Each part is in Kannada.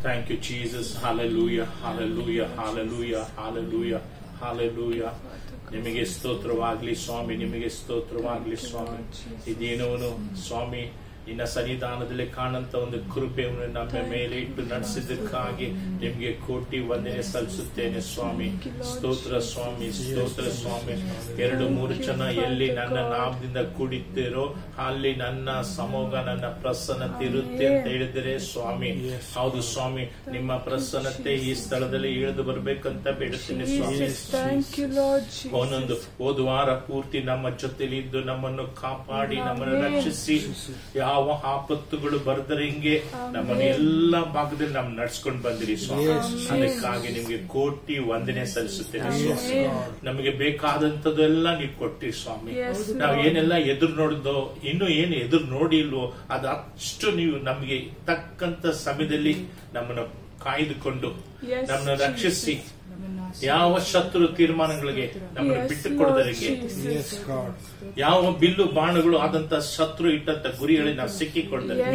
Thank you, Jesus. Hallelujah, hallelujah, hallelujah, hallelujah, hallelujah. ನಿಮಗೆ ಸ್ತೋತ್ರವಾಗಲಿ ಸ್ವಾಮಿ, ನಿಮಗೆ ಸ್ತೋತ್ರವಾಗಲಿ ಸ್ವಾಮಿ. ಈ ದಿನವನ್ನು ಸ್ವಾಮಿ ನಿನ್ನ ಸನ್ನಿಧಾನದಲ್ಲಿ ಕಾಣಂತ ಒಂದು ಕೃಪೆಯನ್ನು ನಮ್ಮ ಮೇಲೆ ಇಟ್ಟು ನಡೆಸಿದ್ದಕ್ಕಾಗಿ ನಿಮಗೆ ಕೋಟಿ ವಂದನೆ ಸಲ್ಲಿಸುತ್ತೇನೆ ಸ್ವಾಮಿ. ಸ್ತೋತ್ರ ಸ್ವಾಮಿ, ಸ್ತೋತ್ರ ಸ್ವಾಮಿ. 2-3 ಜನ ಎಲ್ಲಿ ನನ್ನ ನಾಮದಿಂದ ಕೂಡಿದ್ದೀರೋ ಅಲ್ಲಿ ನನ್ನ ಸಮೂಹ, ನನ್ನ ಪ್ರಸನ್ನತೆ ಇರುತ್ತೆ ಅಂತ ಹೇಳಿದರೆ ಸ್ವಾಮಿ, ಹೌದು ಸ್ವಾಮಿ, ನಿಮ್ಮ ಪ್ರಸನ್ನತೆ ಈ ಸ್ಥಳದಲ್ಲಿ ಇಳಿದು ಬರ್ಬೇಕಂತ ಬೇಡುತ್ತೇನೆ ಸ್ವಾಮಿ. ಒಂದೊಂದು ಹೋದ ವಾರ ಪೂರ್ತಿ ನಮ್ಮ ಜೊತೆಲಿ ಇದ್ದು ನಮ್ಮನ್ನು ಕಾಪಾಡಿ ನಮ್ಮನ್ನು ರಕ್ಷಿಸಿ ಯಾವ ಆಪತ್ತುಗಳು ಬರದರೆ ಹಿಂಗೆ ನಮ್ಮನ್ನು ಎಲ್ಲಾ ಭಾಗದಲ್ಲಿ ನಾವು ನಡ್ಸ್ಕೊಂಡು ಬಂದಿರಿ ಸ್ವಾಮಿ. ಅದಕ್ಕಾಗಿ ನಿಮ್ಗೆ ಕೋಟಿ ವಂದನೆ ಸಲ್ಲಿಸುತ್ತೇನೆ ಸ್ವಾಮಿ. ನಮಗೆ ಬೇಕಾದಂತದೆಲ್ಲ ನೀವು ಕೊಟ್ಟಿರಿ ಸ್ವಾಮಿ. ನಾವು ಏನೆಲ್ಲ ಎದುರು ನೋಡಿದೋ, ಇನ್ನು ಏನು ಎದುರು ನೋಡಿಲ್ವೋ ಅದು ಅಷ್ಟು ನೀವು ನಮಗೆ ತಕ್ಕಂತ ಸಮಯದಲ್ಲಿ ನಮ್ಮನ್ನು ಕಾಯ್ದುಕೊಂಡು ನಮ್ಮನ್ನು ರಕ್ಷಿಸಿ ಯಾವ ಶತ್ರು ತೀರ್ಮಾನಗಳಿಗೆ ನಮ್ಮನ್ನು ಬಿಟ್ಟು ಕೊಡದರಿಗೆ, ಯಾವ ಬಿಲ್ಲು ಬಾಣಗಳು ಆದಂತ ಶತ್ರು ಇಟ್ಟಂತ ಗುರಿಗಳಿಗೆ ನಾವು ಸಿಕ್ಕಿಕೊಳ್ತಾರೆ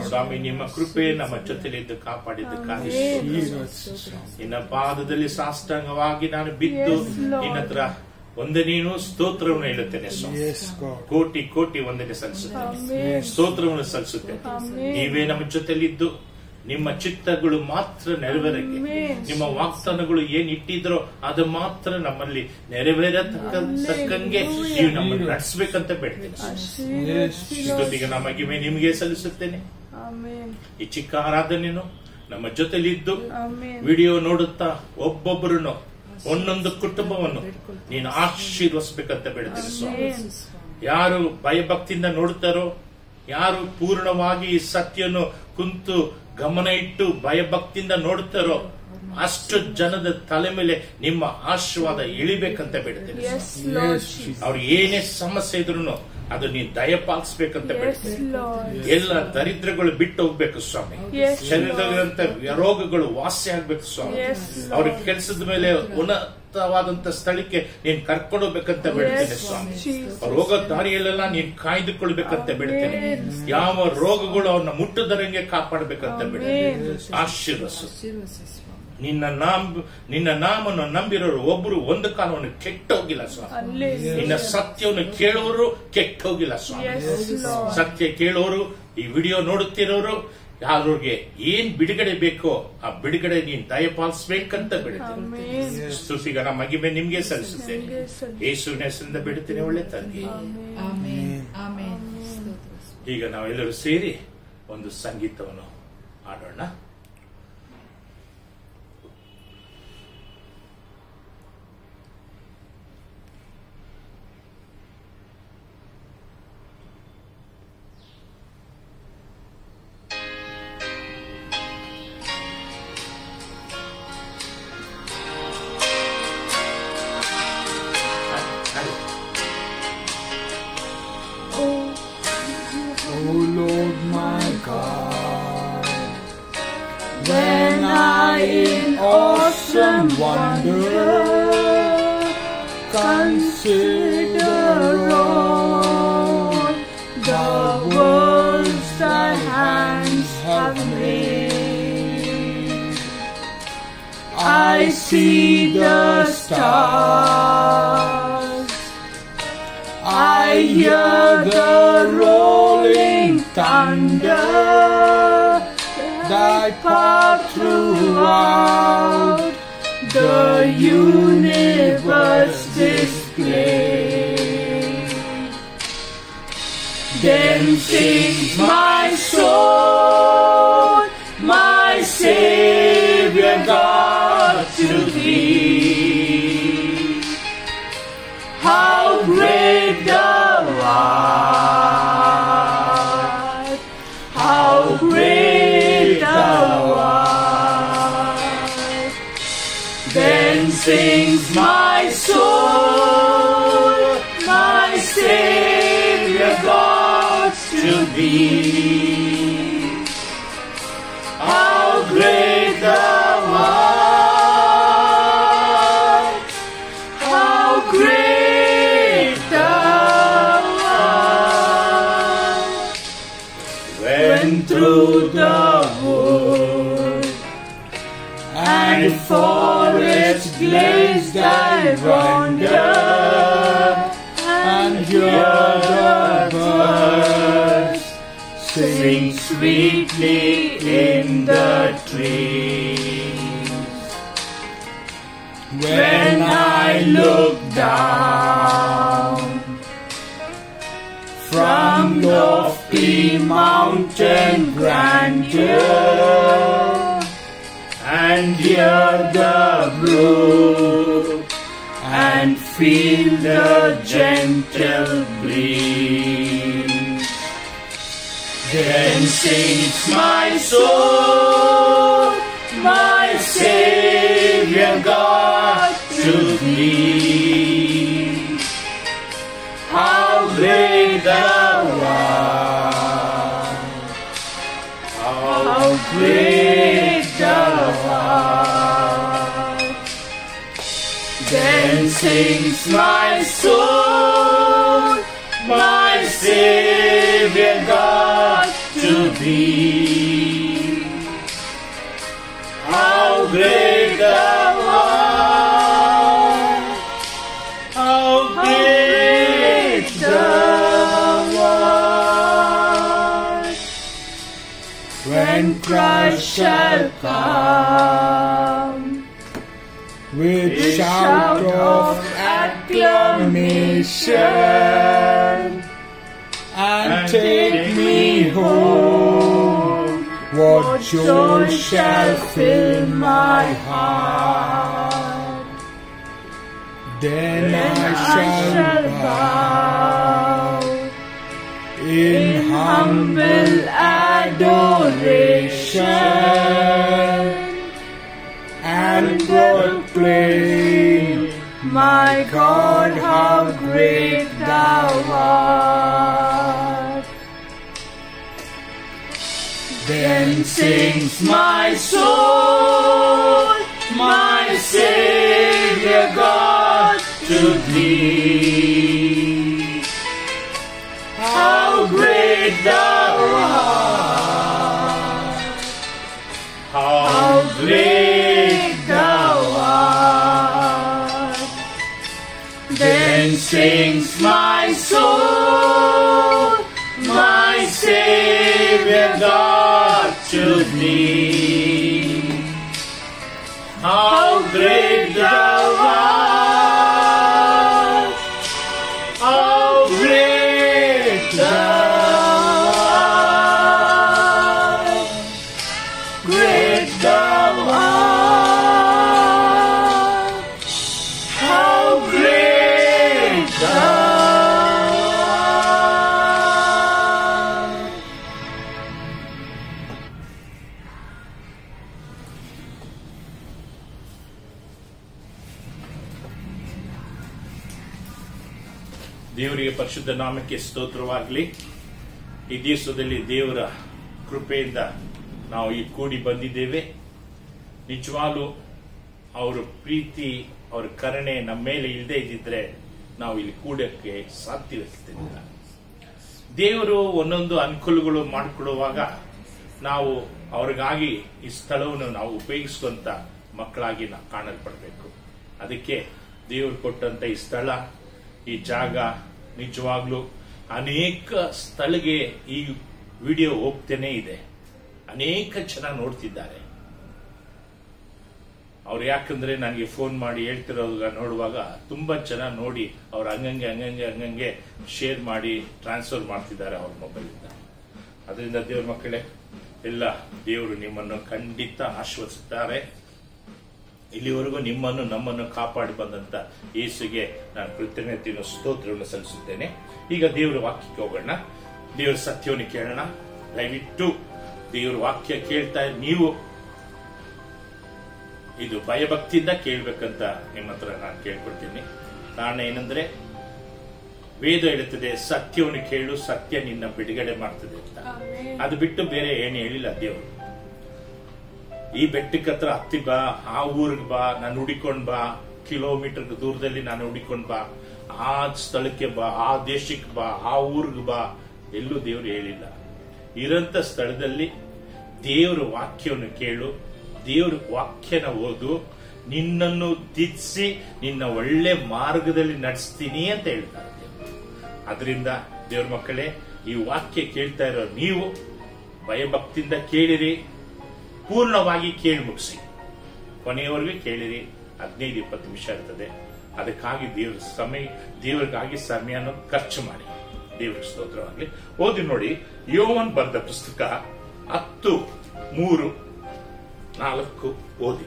ಸ್ವಾಮಿ. ನಿಮ್ಮ ಕೃಪೆ ನಮ್ಮ ಜೊತೆಲಿದ್ದು ಕಾಪಾಡಿದ್ದಕ್ಕಾಗಿ ನಿನ್ನ ಪಾದದಲ್ಲಿ ಸಾಷ್ಟಾಂಗವಾಗಿ ನಾನು ಬಿದ್ದು ನಿನ್ನ ಹತ್ರ ಒಂದನೇನು ಸ್ತೋತ್ರವನ್ನು ಹೇಳುತ್ತೇನೆ ಸ್ವಾಮಿ. ಕೋಟಿ ಕೋಟಿ ವಂದನೆ ಸಲ್ಲಿಸುತ್ತೇನೆ, ಸ್ತೋತ್ರವನ್ನು ಸಲ್ಲಿಸುತ್ತೇನೆ. ನೀವೇ ನಮ್ಮ ಜೊತೆಲಿದ್ದು ನಿಮ್ಮ ಚಿತ್ತಗಳು ಮಾತ್ರ ನೆರವೇರಕ್ಕೆ, ನಿಮ್ಮ ವಾಗ್ದಾನಗಳು ಏನ್ ಇಟ್ಟಿದ್ರೋ ಅದು ಮಾತ್ರ ನಮ್ಮಲ್ಲಿ ನೆರವೇರತಕ್ಕಂಗೆ ನೀವು ನಮ್ಮನ್ನು ನಡೆಸಬೇಕಂತ ಬೇಡ್ತೇನೆ. ಜೊತೆಗೆ ನಮ್ಮ ಮಹಿಮೆ ನಿಮಗೆ ಸಲ್ಲಿಸುತ್ತೇನೆ. ಈ ಚಿಕ್ಕ ಆರಾಧನೆಯನ್ನು ನಮ್ಮ ಜೊತೆಲಿದ್ದು ವಿಡಿಯೋ ನೋಡುತ್ತಾ ಒಬ್ಬೊಬ್ಬರನ್ನು ಒಂದೊಂದು ಕುಟುಂಬವನ್ನು ನೀನು ಆಶೀರ್ವದಿಸಬೇಕಂತ ಬೇಡ್ತೇನೆ ಸ್ವಾಮಿ. ಯಾರು ಭಯಭಕ್ತಿಯಿಂದ ನೋಡುತ್ತಾರೋ, ಯಾರು ಪೂರ್ಣವಾಗಿ ಈ ಸತ್ಯವನ್ನು ಕುಂತು ಗಮನ ಇಟ್ಟು ಭಯಭಕ್ತಿಯಿಂದ ನೋಡುತ್ತಾರೋ ಅಷ್ಟು ಜನದ ತಲೆ ಮೇಲೆ ನಿಮ್ಮ ಆಶೀರ್ವಾದ ಇಳಿಬೇಕಂತ ಬೇಡ್ತೇನೆ. ಅವ್ರಿಗೆ ಏನೇ ಸಮಸ್ಯೆ ಇದ್ರು ಅದು ನೀವು ದಯಪಾಲಿಸಬೇಕಂತ ಬೇಡ್ತೇನೆ. ಎಲ್ಲ ದರಿದ್ರಗಳು ಬಿಟ್ಟು ಹೋಗ್ಬೇಕು ಸ್ವಾಮಿ. ಶರೀರದಲ್ಲಿರುವಂತ ರೋಗಗಳು ವಾಸಿ ಆಗ್ಬೇಕು ಸ್ವಾಮಿ. ಅವ್ರ ಕೆಲಸದ ಮೇಲೆ ಉನ್ನತವಾದಂತ ಸ್ಥಳಕ್ಕೆ ನೀನ್ ಕರ್ಕೊಂಡು ಹೋಗ್ಬೇಕಂತ ಬೇಡ್ತೇನೆ ಸ್ವಾಮಿ. ಅವ್ರ ಹೋಗೋ ದಾರಿಯಲ್ಲೆಲ್ಲ ನೀನ್ ಕಾಯ್ದುಕೊಳ್ಬೇಕಂತ ಬೇಡ್ತೇನೆ. ಯಾವ ರೋಗಗಳು ಅವ್ರನ್ನ ಮುಟ್ಟದರಂಗೆ ಕಾಪಾಡಬೇಕಂತ ಬೇಡ್ತೇನೆ. ಆಶೀರ್ವಸು. ನಿನ್ನ ನಾಮನ್ನು ನಂಬಿರೋರು ಒಬ್ಬರು ಒಂದು ಕಾಲವನ್ನು ಕೆಟ್ಟ ಹೋಗಿಲ್ಲ ಸ್ವಾಮಿ. ನಿನ್ನ ಸತ್ಯವನ್ನು ಕೇಳೋರು ಕೆಟ್ಟ ಹೋಗಿಲ್ಲ ಸ್ವಾಮಿ. ಸತ್ಯ ಕೇಳೋರು, ಈ ವಿಡಿಯೋ ನೋಡುತ್ತಿರೋರು, ಯಾವ್ರಿಗೆ ಏನ್ ಬಿಡುಗಡೆ ಬೇಕೋ ಆ ಬಿಡುಗಡೆ ನೀನ್ ದಯಪಾಲಿಸಬೇಕಂತ ಬಿಡುತ್ತೇನೆ. ಸ್ತುತಿಗನ ಮಹಿಮೆ ನಿಮ್ಗೆ ಸಲ್ಲಿಸುತ್ತೇನೆ. ಯೇಸುವಿನ ಹೆಸರಿಂದ ಬಿಡುತ್ತೇನೆ, ಒಳ್ಳೆ ತಂದೆ. ಈಗ ನಾವೆಲ್ಲರೂ ಸೇರಿ ಒಂದು ಸಂಗೀತವನ್ನು ಆಡೋಣ. Oh Lord my God, when I in awesome wonder consider all the worlds thy hands have made, I see the stars, I hear the rolling thunder, thy power throughout the universe displayed. Then sings my soul, my Savior God, to thee. How great thou art, how great thou art. Then sings my soul, my Savior God, to thee. How great thou art, how great thou art. When through the wood and forest glazed I wander, and hear the birds sing sweetly in the trees. When I look down from lofty mountain grandeur, and hear the brook, and feel the gentle breeze, then sings my soul, my Savior God, to Thee. How great Thou art! How great Thou art! Then sings my soul, my Savior God, to Thee. How great Thou art! How great Thou art! When Christ shall come with shout of acclamation, and take me home, what joy shall fill my heart. Then I shall bow in humble adoration, and proclaim, my God, how great Thou art. Then sings my soul, my Savior God, to Thee. How great Thou art! How great Thou art! Then sings my soul, my Savior God, to Thee. How great Thou art! How great Thou art! Great Thou art! How great Thou art! ದೇವರಿಗೆ ಪರಿಶುದ್ಧ ನಾಮಕ್ಕೆ ಸ್ತೋತ್ರವಾಗಲಿ. ಈ ದಿವಸದಲ್ಲಿ ದೇವರ ಕೃಪೆಯಿಂದ ನಾವು ಈ ಕೂಡಿ ಬಂದಿದ್ದೇವೆ. ನಿಜವಾಗ್ಲೂ ಅವರ ಪ್ರೀತಿ, ಅವರ ಕರುಣೆ ನಮ್ಮ ಮೇಲೆ ಇಲ್ಲದೆ ಇದ್ದಿದ್ರೆ ನಾವು ಇಲ್ಲಿ ಕೂಡಕ್ಕೆ ಸಾಧ್ಯವಿರ್ತಿಲ್ಲ. ದೇವರು ಒಂದೊಂದು ಅನುಕೂಲಗಳು ಮಾಡಿಕೊಡುವಾಗ ನಾವು ಅವ್ರಿಗಾಗಿ ಈ ಸ್ಥಳವನ್ನು ನಾವು ಉಪಯೋಗಿಸುವಂತ ಮಕ್ಕಳಾಗಿ ನಾವು ಕಾಣಲ್ಪಡಬೇಕು. ಅದಕ್ಕೆ ದೇವರು ಕೊಟ್ಟಂತ ಈ ಸ್ಥಳ, ಈ ಜಾಗ ನಿಜವಾಗ್ಲೂ ಅನೇಕ ಸ್ಥಳಕ್ಕೆ ಈ ವಿಡಿಯೋ ಹೋಗ್ತೇನೆ ಇದೆ. ಅನೇಕ ಜನ ನೋಡ್ತಿದ್ದಾರೆ. ಅವ್ರು ಯಾಕಂದ್ರೆ ನನಗೆ ಫೋನ್ ಮಾಡಿ ಹೇಳ್ತಿರೋವಾಗ ನೋಡುವಾಗ ತುಂಬಾ ಜನ ನೋಡಿ ಅವ್ರು ಹಂಗಂಗೆ ಶೇರ್ ಮಾಡಿ ಟ್ರಾನ್ಸ್ಫರ್ ಮಾಡ್ತಿದ್ದಾರೆ ಅವ್ರ ಮೊಬೈಲ್ ಇಂದ. ಅದರಿಂದ ದೇವ್ರ ಮಕ್ಕಳೇ, ಎಲ್ಲ ದೇವರು ನಿಮ್ಮನ್ನು ಖಂಡಿತ ಆಶೀರ್ವದಿಸುತ್ತಾರೆ. ಇಲ್ಲಿವರೆಗೂ ನಿಮ್ಮನ್ನು ನಮ್ಮನ್ನು ಕಾಪಾಡಿ ಬಂದಂತ ಯೇಸುಗೆ ನಾನು ಕೃತಜ್ಞತೆಯನ್ನು ಸ್ತೋತ್ರವನ್ನು ಸಲ್ಲಿಸುತ್ತೇನೆ. ಈಗ ದೇವರ ವಾಕ್ಯಕ್ಕೆ ಹೋಗೋಣ. ದೇವರ ಸತ್ಯವನ್ನು ಕೇಳೋಣ. ದಯವಿಟ್ಟು ದೇವರ ವಾಕ್ಯ ಕೇಳ್ತಾ ನೀವು ಇದು ಭಯಭಕ್ತಿಯಿಂದ ಕೇಳ್ಬೇಕಂತ ನಿಮ್ಮ ಹತ್ರ ನಾನು ಕೇಳ್ಕೊಳ್ತೀನಿ. ಕಾರಣ ಏನಂದ್ರೆ ವೇದ ಹೇಳುತ್ತದೆ, ಸತ್ಯವನ್ನು ಕೇಳು, ಸತ್ಯ ನಿನ್ನ ಬಿಡುಗಡೆ ಮಾಡ್ತದೆ ಅಂತ. ಅದು ಬಿಟ್ಟು ಬೇರೆ ಏನು ಹೇಳಿಲ್ಲ ದೇವರು. ಈ ಬೆಟ್ಟಕ್ಕೆ ಹತ್ರ ಹತ್ತಿ ಬಾ, ಆ ಊರಿಗೆ ಬಾ, ನಾನು ಹುಡಿಕೊಂಡ್ ಬಾ, ಕಿಲೋಮೀಟರ್ ದೂರದಲ್ಲಿ ನಾನು ಹುಡಿಕೊಂಡ್ ಬಾ, ಆ ಸ್ಥಳಕ್ಕೆ ಬಾ, ಆ ದೇಶಕ್ಕೆ ಬಾ, ಆ ಊರಿಗೆ ಬಾ, ಎಲ್ಲೂ ದೇವರು ಹೇಳಿಲ್ಲ. ಇರಂತ ಸ್ಥಳದಲ್ಲಿ ದೇವರ ವಾಕ್ಯವನ್ನು ಕೇಳು, ದೇವ್ರ ವಾಕ್ಯನ ಓದು, ನಿನ್ನನ್ನು ತಿದ್ದಿಸಿ ನಿನ್ನ ಒಳ್ಳೆ ಮಾರ್ಗದಲ್ಲಿ ನಡೆಸ್ತೀನಿ ಅಂತ ಹೇಳ್ತಾರೆ. ಅದರಿಂದ ದೇವ್ರ ಮಕ್ಕಳೇ, ಈ ವಾಕ್ಯ ಕೇಳ್ತಾ ಇರೋ ನೀವು ಭಯಭಕ್ತಿಯಿಂದ ಕೇಳಿರಿ, ಪೂರ್ಣವಾಗಿ ಕೇಳಿ ಮುಗಿಸಿ, ಕೊನೆಯವರೆಗೂ ಕೇಳಿರಿ. 15-20 ನಿಮಿಷ ಇರ್ತದೆ. ಅದಕ್ಕಾಗಿ ದೇವರಿಗಾಗಿ ಸಮಯನ ಖರ್ಚು ಮಾಡಿ. ದೇವರಿಗೆ ಸ್ತೋತ್ರವಾಗಲಿ. ಓದಿ ನೋಡಿ, ಯೋವನ್ ಬರೆದ ಪುಸ್ತಕ 10:3-4 ಓದಿ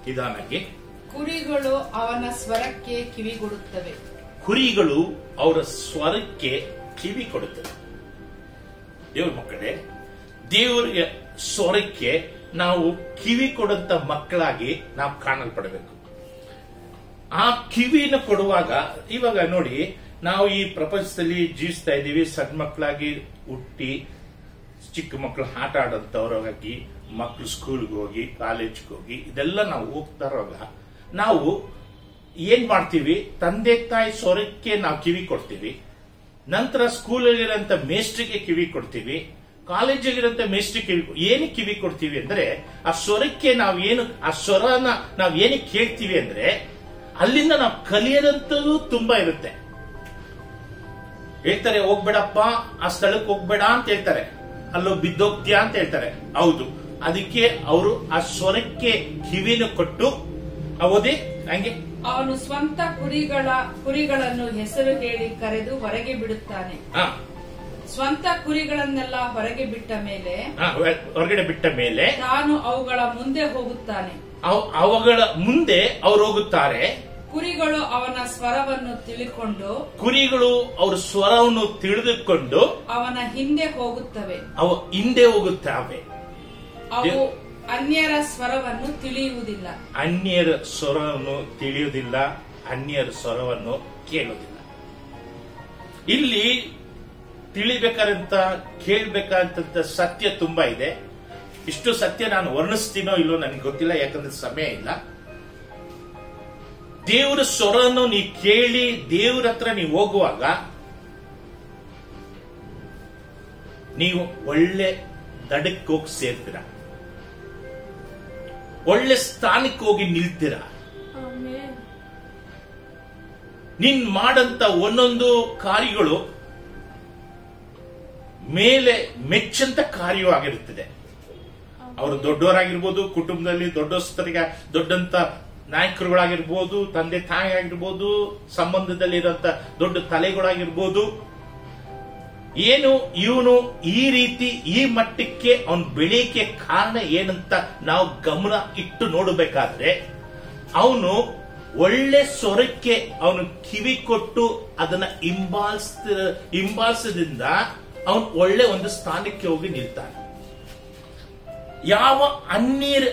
ನಿಧಾನಕ್ಕೆ. ಕುರಿಗಳು ಅವನ ಸ್ವರಕ್ಕೆ ಕಿವಿಗೊಡುತ್ತವೆ. ಕುರಿಗಳು ಅವರ ಸ್ವರಕ್ಕೆ ಕಿವಿ ಕೊಡುತ್ತವೆ. ದೇವ್ರ ಮಕ್ಕಳೇ, ದೇವರಿಗೆ ಸ್ವರಕ್ಕೆ ನಾವು ಕಿವಿ ಕೊಡುವಂತ ಮಕ್ಕಳಾಗಿ ನಾವು ಕಾಣಲ್ಪಡಬೇಕು. ಆ ಕಿವಿನ ಕೊಡುವಾಗ, ಇವಾಗ ನೋಡಿ, ನಾವು ಈ ಪ್ರಪಂಚದಲ್ಲಿ ಜೀವಿಸ್ತಾ ಇದ್ದೀವಿ. ಸಣ್ಣ ಮಕ್ಕಳಾಗಿ ಹುಟ್ಟಿ ಚಿಕ್ಕ ಮಕ್ಕಳು ಆಟ ಆಡೋಂಥವ್ರಾಗಿ, ಮಕ್ಕಳು ಸ್ಕೂಲ್ಗೆ ಹೋಗಿ ಕಾಲೇಜ್ಗೆ ಹೋಗಿ ಇದೆಲ್ಲ ನಾವು ಹೋಗ್ತಾ ಇರುವಾಗ ನಾವು ಏನ್ ಮಾಡ್ತೀವಿ? ತಂದೆ ತಾಯಿ ಸ್ವರಕ್ಕೆ ನಾವು ಕಿವಿ ಕೊಡ್ತೀವಿ. ನಂತರ ಸ್ಕೂಲಲ್ಲಿರೋಂಥ ಮೇಸ್ಟ್ರಿಗೆ ಕಿವಿ ಕೊಡ್ತೀವಿ, ಕಾಲೇಜಿಗಿರೋಂಥ ಮೇಸ್ಟ್ರಿಗೆ ಕಿವಿ. ಏನಕ್ಕೆ ಕಿವಿ ಕೊಡ್ತೀವಿ ಅಂದ್ರೆ, ಆ ಸ್ವರಕ್ಕೆ ನಾವೇನು, ಆ ಸ್ವರನ ನಾವ್ ಏನಕ್ಕೆ ಕೇಳ್ತೀವಿ ಅಂದ್ರೆ, ಅಲ್ಲಿಂದ ನಾವು ಕಲಿಯೋದಂಥದ್ದು ತುಂಬಾ ಇರುತ್ತೆ. ಹೇಳ್ತಾರೆ, ಹೋಗ್ಬೇಡಪ್ಪ ಆ ಸ್ಥಳಕ್ಕೆ ಹೋಗ್ಬೇಡ ಅಂತ ಹೇಳ್ತಾರೆ, ಅಲ್ಲೋ ಬಿದ್ದೋಗ್ತೀಯಾ ಅಂತ ಹೇಳ್ತಾರೆ. ಹೌದು, ಅದಕ್ಕೆ ಅವರು ಆ ಸ್ವರಕ್ಕೆ ಕಿವಿನ ಕೊಟ್ಟು ಓದಿ ಹಂಗೆ. ಅವನು ಸ್ವಂತ ಕುರಿಗಳನ್ನು ಹೆಸರು ಹೇಳಿ ಕರೆದು ಹೊರಗೆ ಬಿಡುತ್ತಾನೆ. ಸ್ವಂತ ಕುರಿಗಳನ್ನೆಲ್ಲ ಹೊರಗೆ ಬಿಟ್ಟ ಮೇಲೆ, ಹೊರಗಡೆ ಬಿಟ್ಟ ಮೇಲೆ ತಾನು ಅವುಗಳ ಮುಂದೆ ಹೋಗುತ್ತಾನೆ. ಅವುಗಳ ಮುಂದೆ ಅವರು ಹೋಗುತ್ತಾರೆ. ಕುರಿಗಳು ಅವನ ಸ್ವರವನ್ನು ಅವ್ರ ಸ್ವರವನ್ನು ತಿಳಿದುಕೊಂಡು ಅವನ ಹಿಂದೆ ಹೋಗುತ್ತವೆ. ಅವು ಅನ್ಯರ ಸ್ವರವನ್ನು ತಿಳಿಯುವುದಿಲ್ಲ. ಅನ್ಯರ ಸ್ವರವನ್ನು ಕೇಳುವುದಿಲ್ಲ. ಇಲ್ಲಿ ತಿಳಿಬೇಕಾದಂತ ಕೇಳ್ಬೇಕಾದಂತ ಸತ್ಯ ತುಂಬಾ ಇದೆ. ಇಷ್ಟು ಸತ್ಯ ನಾನು ವರ್ಣಿಸ್ತೀನೋ ಇಲ್ಲೋ ನನಗೆ ಗೊತ್ತಿಲ್ಲ, ಯಾಕಂದ್ರೆ ಸಮಯ ಇಲ್ಲ. ದೇವರ ಸ್ವರವನ್ನು ನೀವು ಕೇಳಿ ದೇವರ ಹತ್ರ ನೀವು ಹೋಗುವಾಗ ನೀವು ಒಳ್ಳೆ ದಡಕ್ಕೆ ಹೋಗಿ ಸೇರ್ತೀರ, ಒಳ್ಳೆ ಸ್ಥಾನಕ್ಕೆ ಹೋಗಿ ನಿಲ್ತೀರ. ನೀನ್ ಮಾಡಂತ ಒಂದೊಂದು ಕಾರ್ಯಗಳು ಮೇಲೆ ಮೆಚ್ಚಂತ ಕಾರ್ಯವಾಗಿರುತ್ತದೆ. ಅವರು ದೊಡ್ಡವರಾಗಿರ್ಬೋದು, ಕುಟುಂಬದಲ್ಲಿ ದೊಡ್ಡಂತ ನಾಯಕರುಗಳಾಗಿರ್ಬೋದು, ತಂದೆ ತಾಯಿ ಆಗಿರ್ಬೋದು, ಸಂಬಂಧದಲ್ಲಿ ಇರುವಂತ ದೊಡ್ಡ ತಲೆಗಳಾಗಿರ್ಬೋದು. ಏನು ಇವನು ಈ ರೀತಿ ಈ ಮಟ್ಟಕ್ಕೆ ಅವನು ಬೆಳೆಯಕ್ಕೆ ಕಾರಣ ಏನಂತ ನಾವು ಗಮನ ಇಟ್ಟು ನೋಡಬೇಕಾದ್ರೆ, ಅವನು ಒಳ್ಳೆ ಸ್ವರಕ್ಕೆ ಅವನು ಕಿವಿ ಕೊಟ್ಟು ಅದನ್ನ ಹಿಂಬಾಲಿಸದಿಂದ ಅವನು ಒಳ್ಳೆ ಒಂದು ಸ್ಥಾನಕ್ಕೆ ಹೋಗಿ ನಿಲ್ತಾನೆ. ಯಾವ ಅನ್ಯರು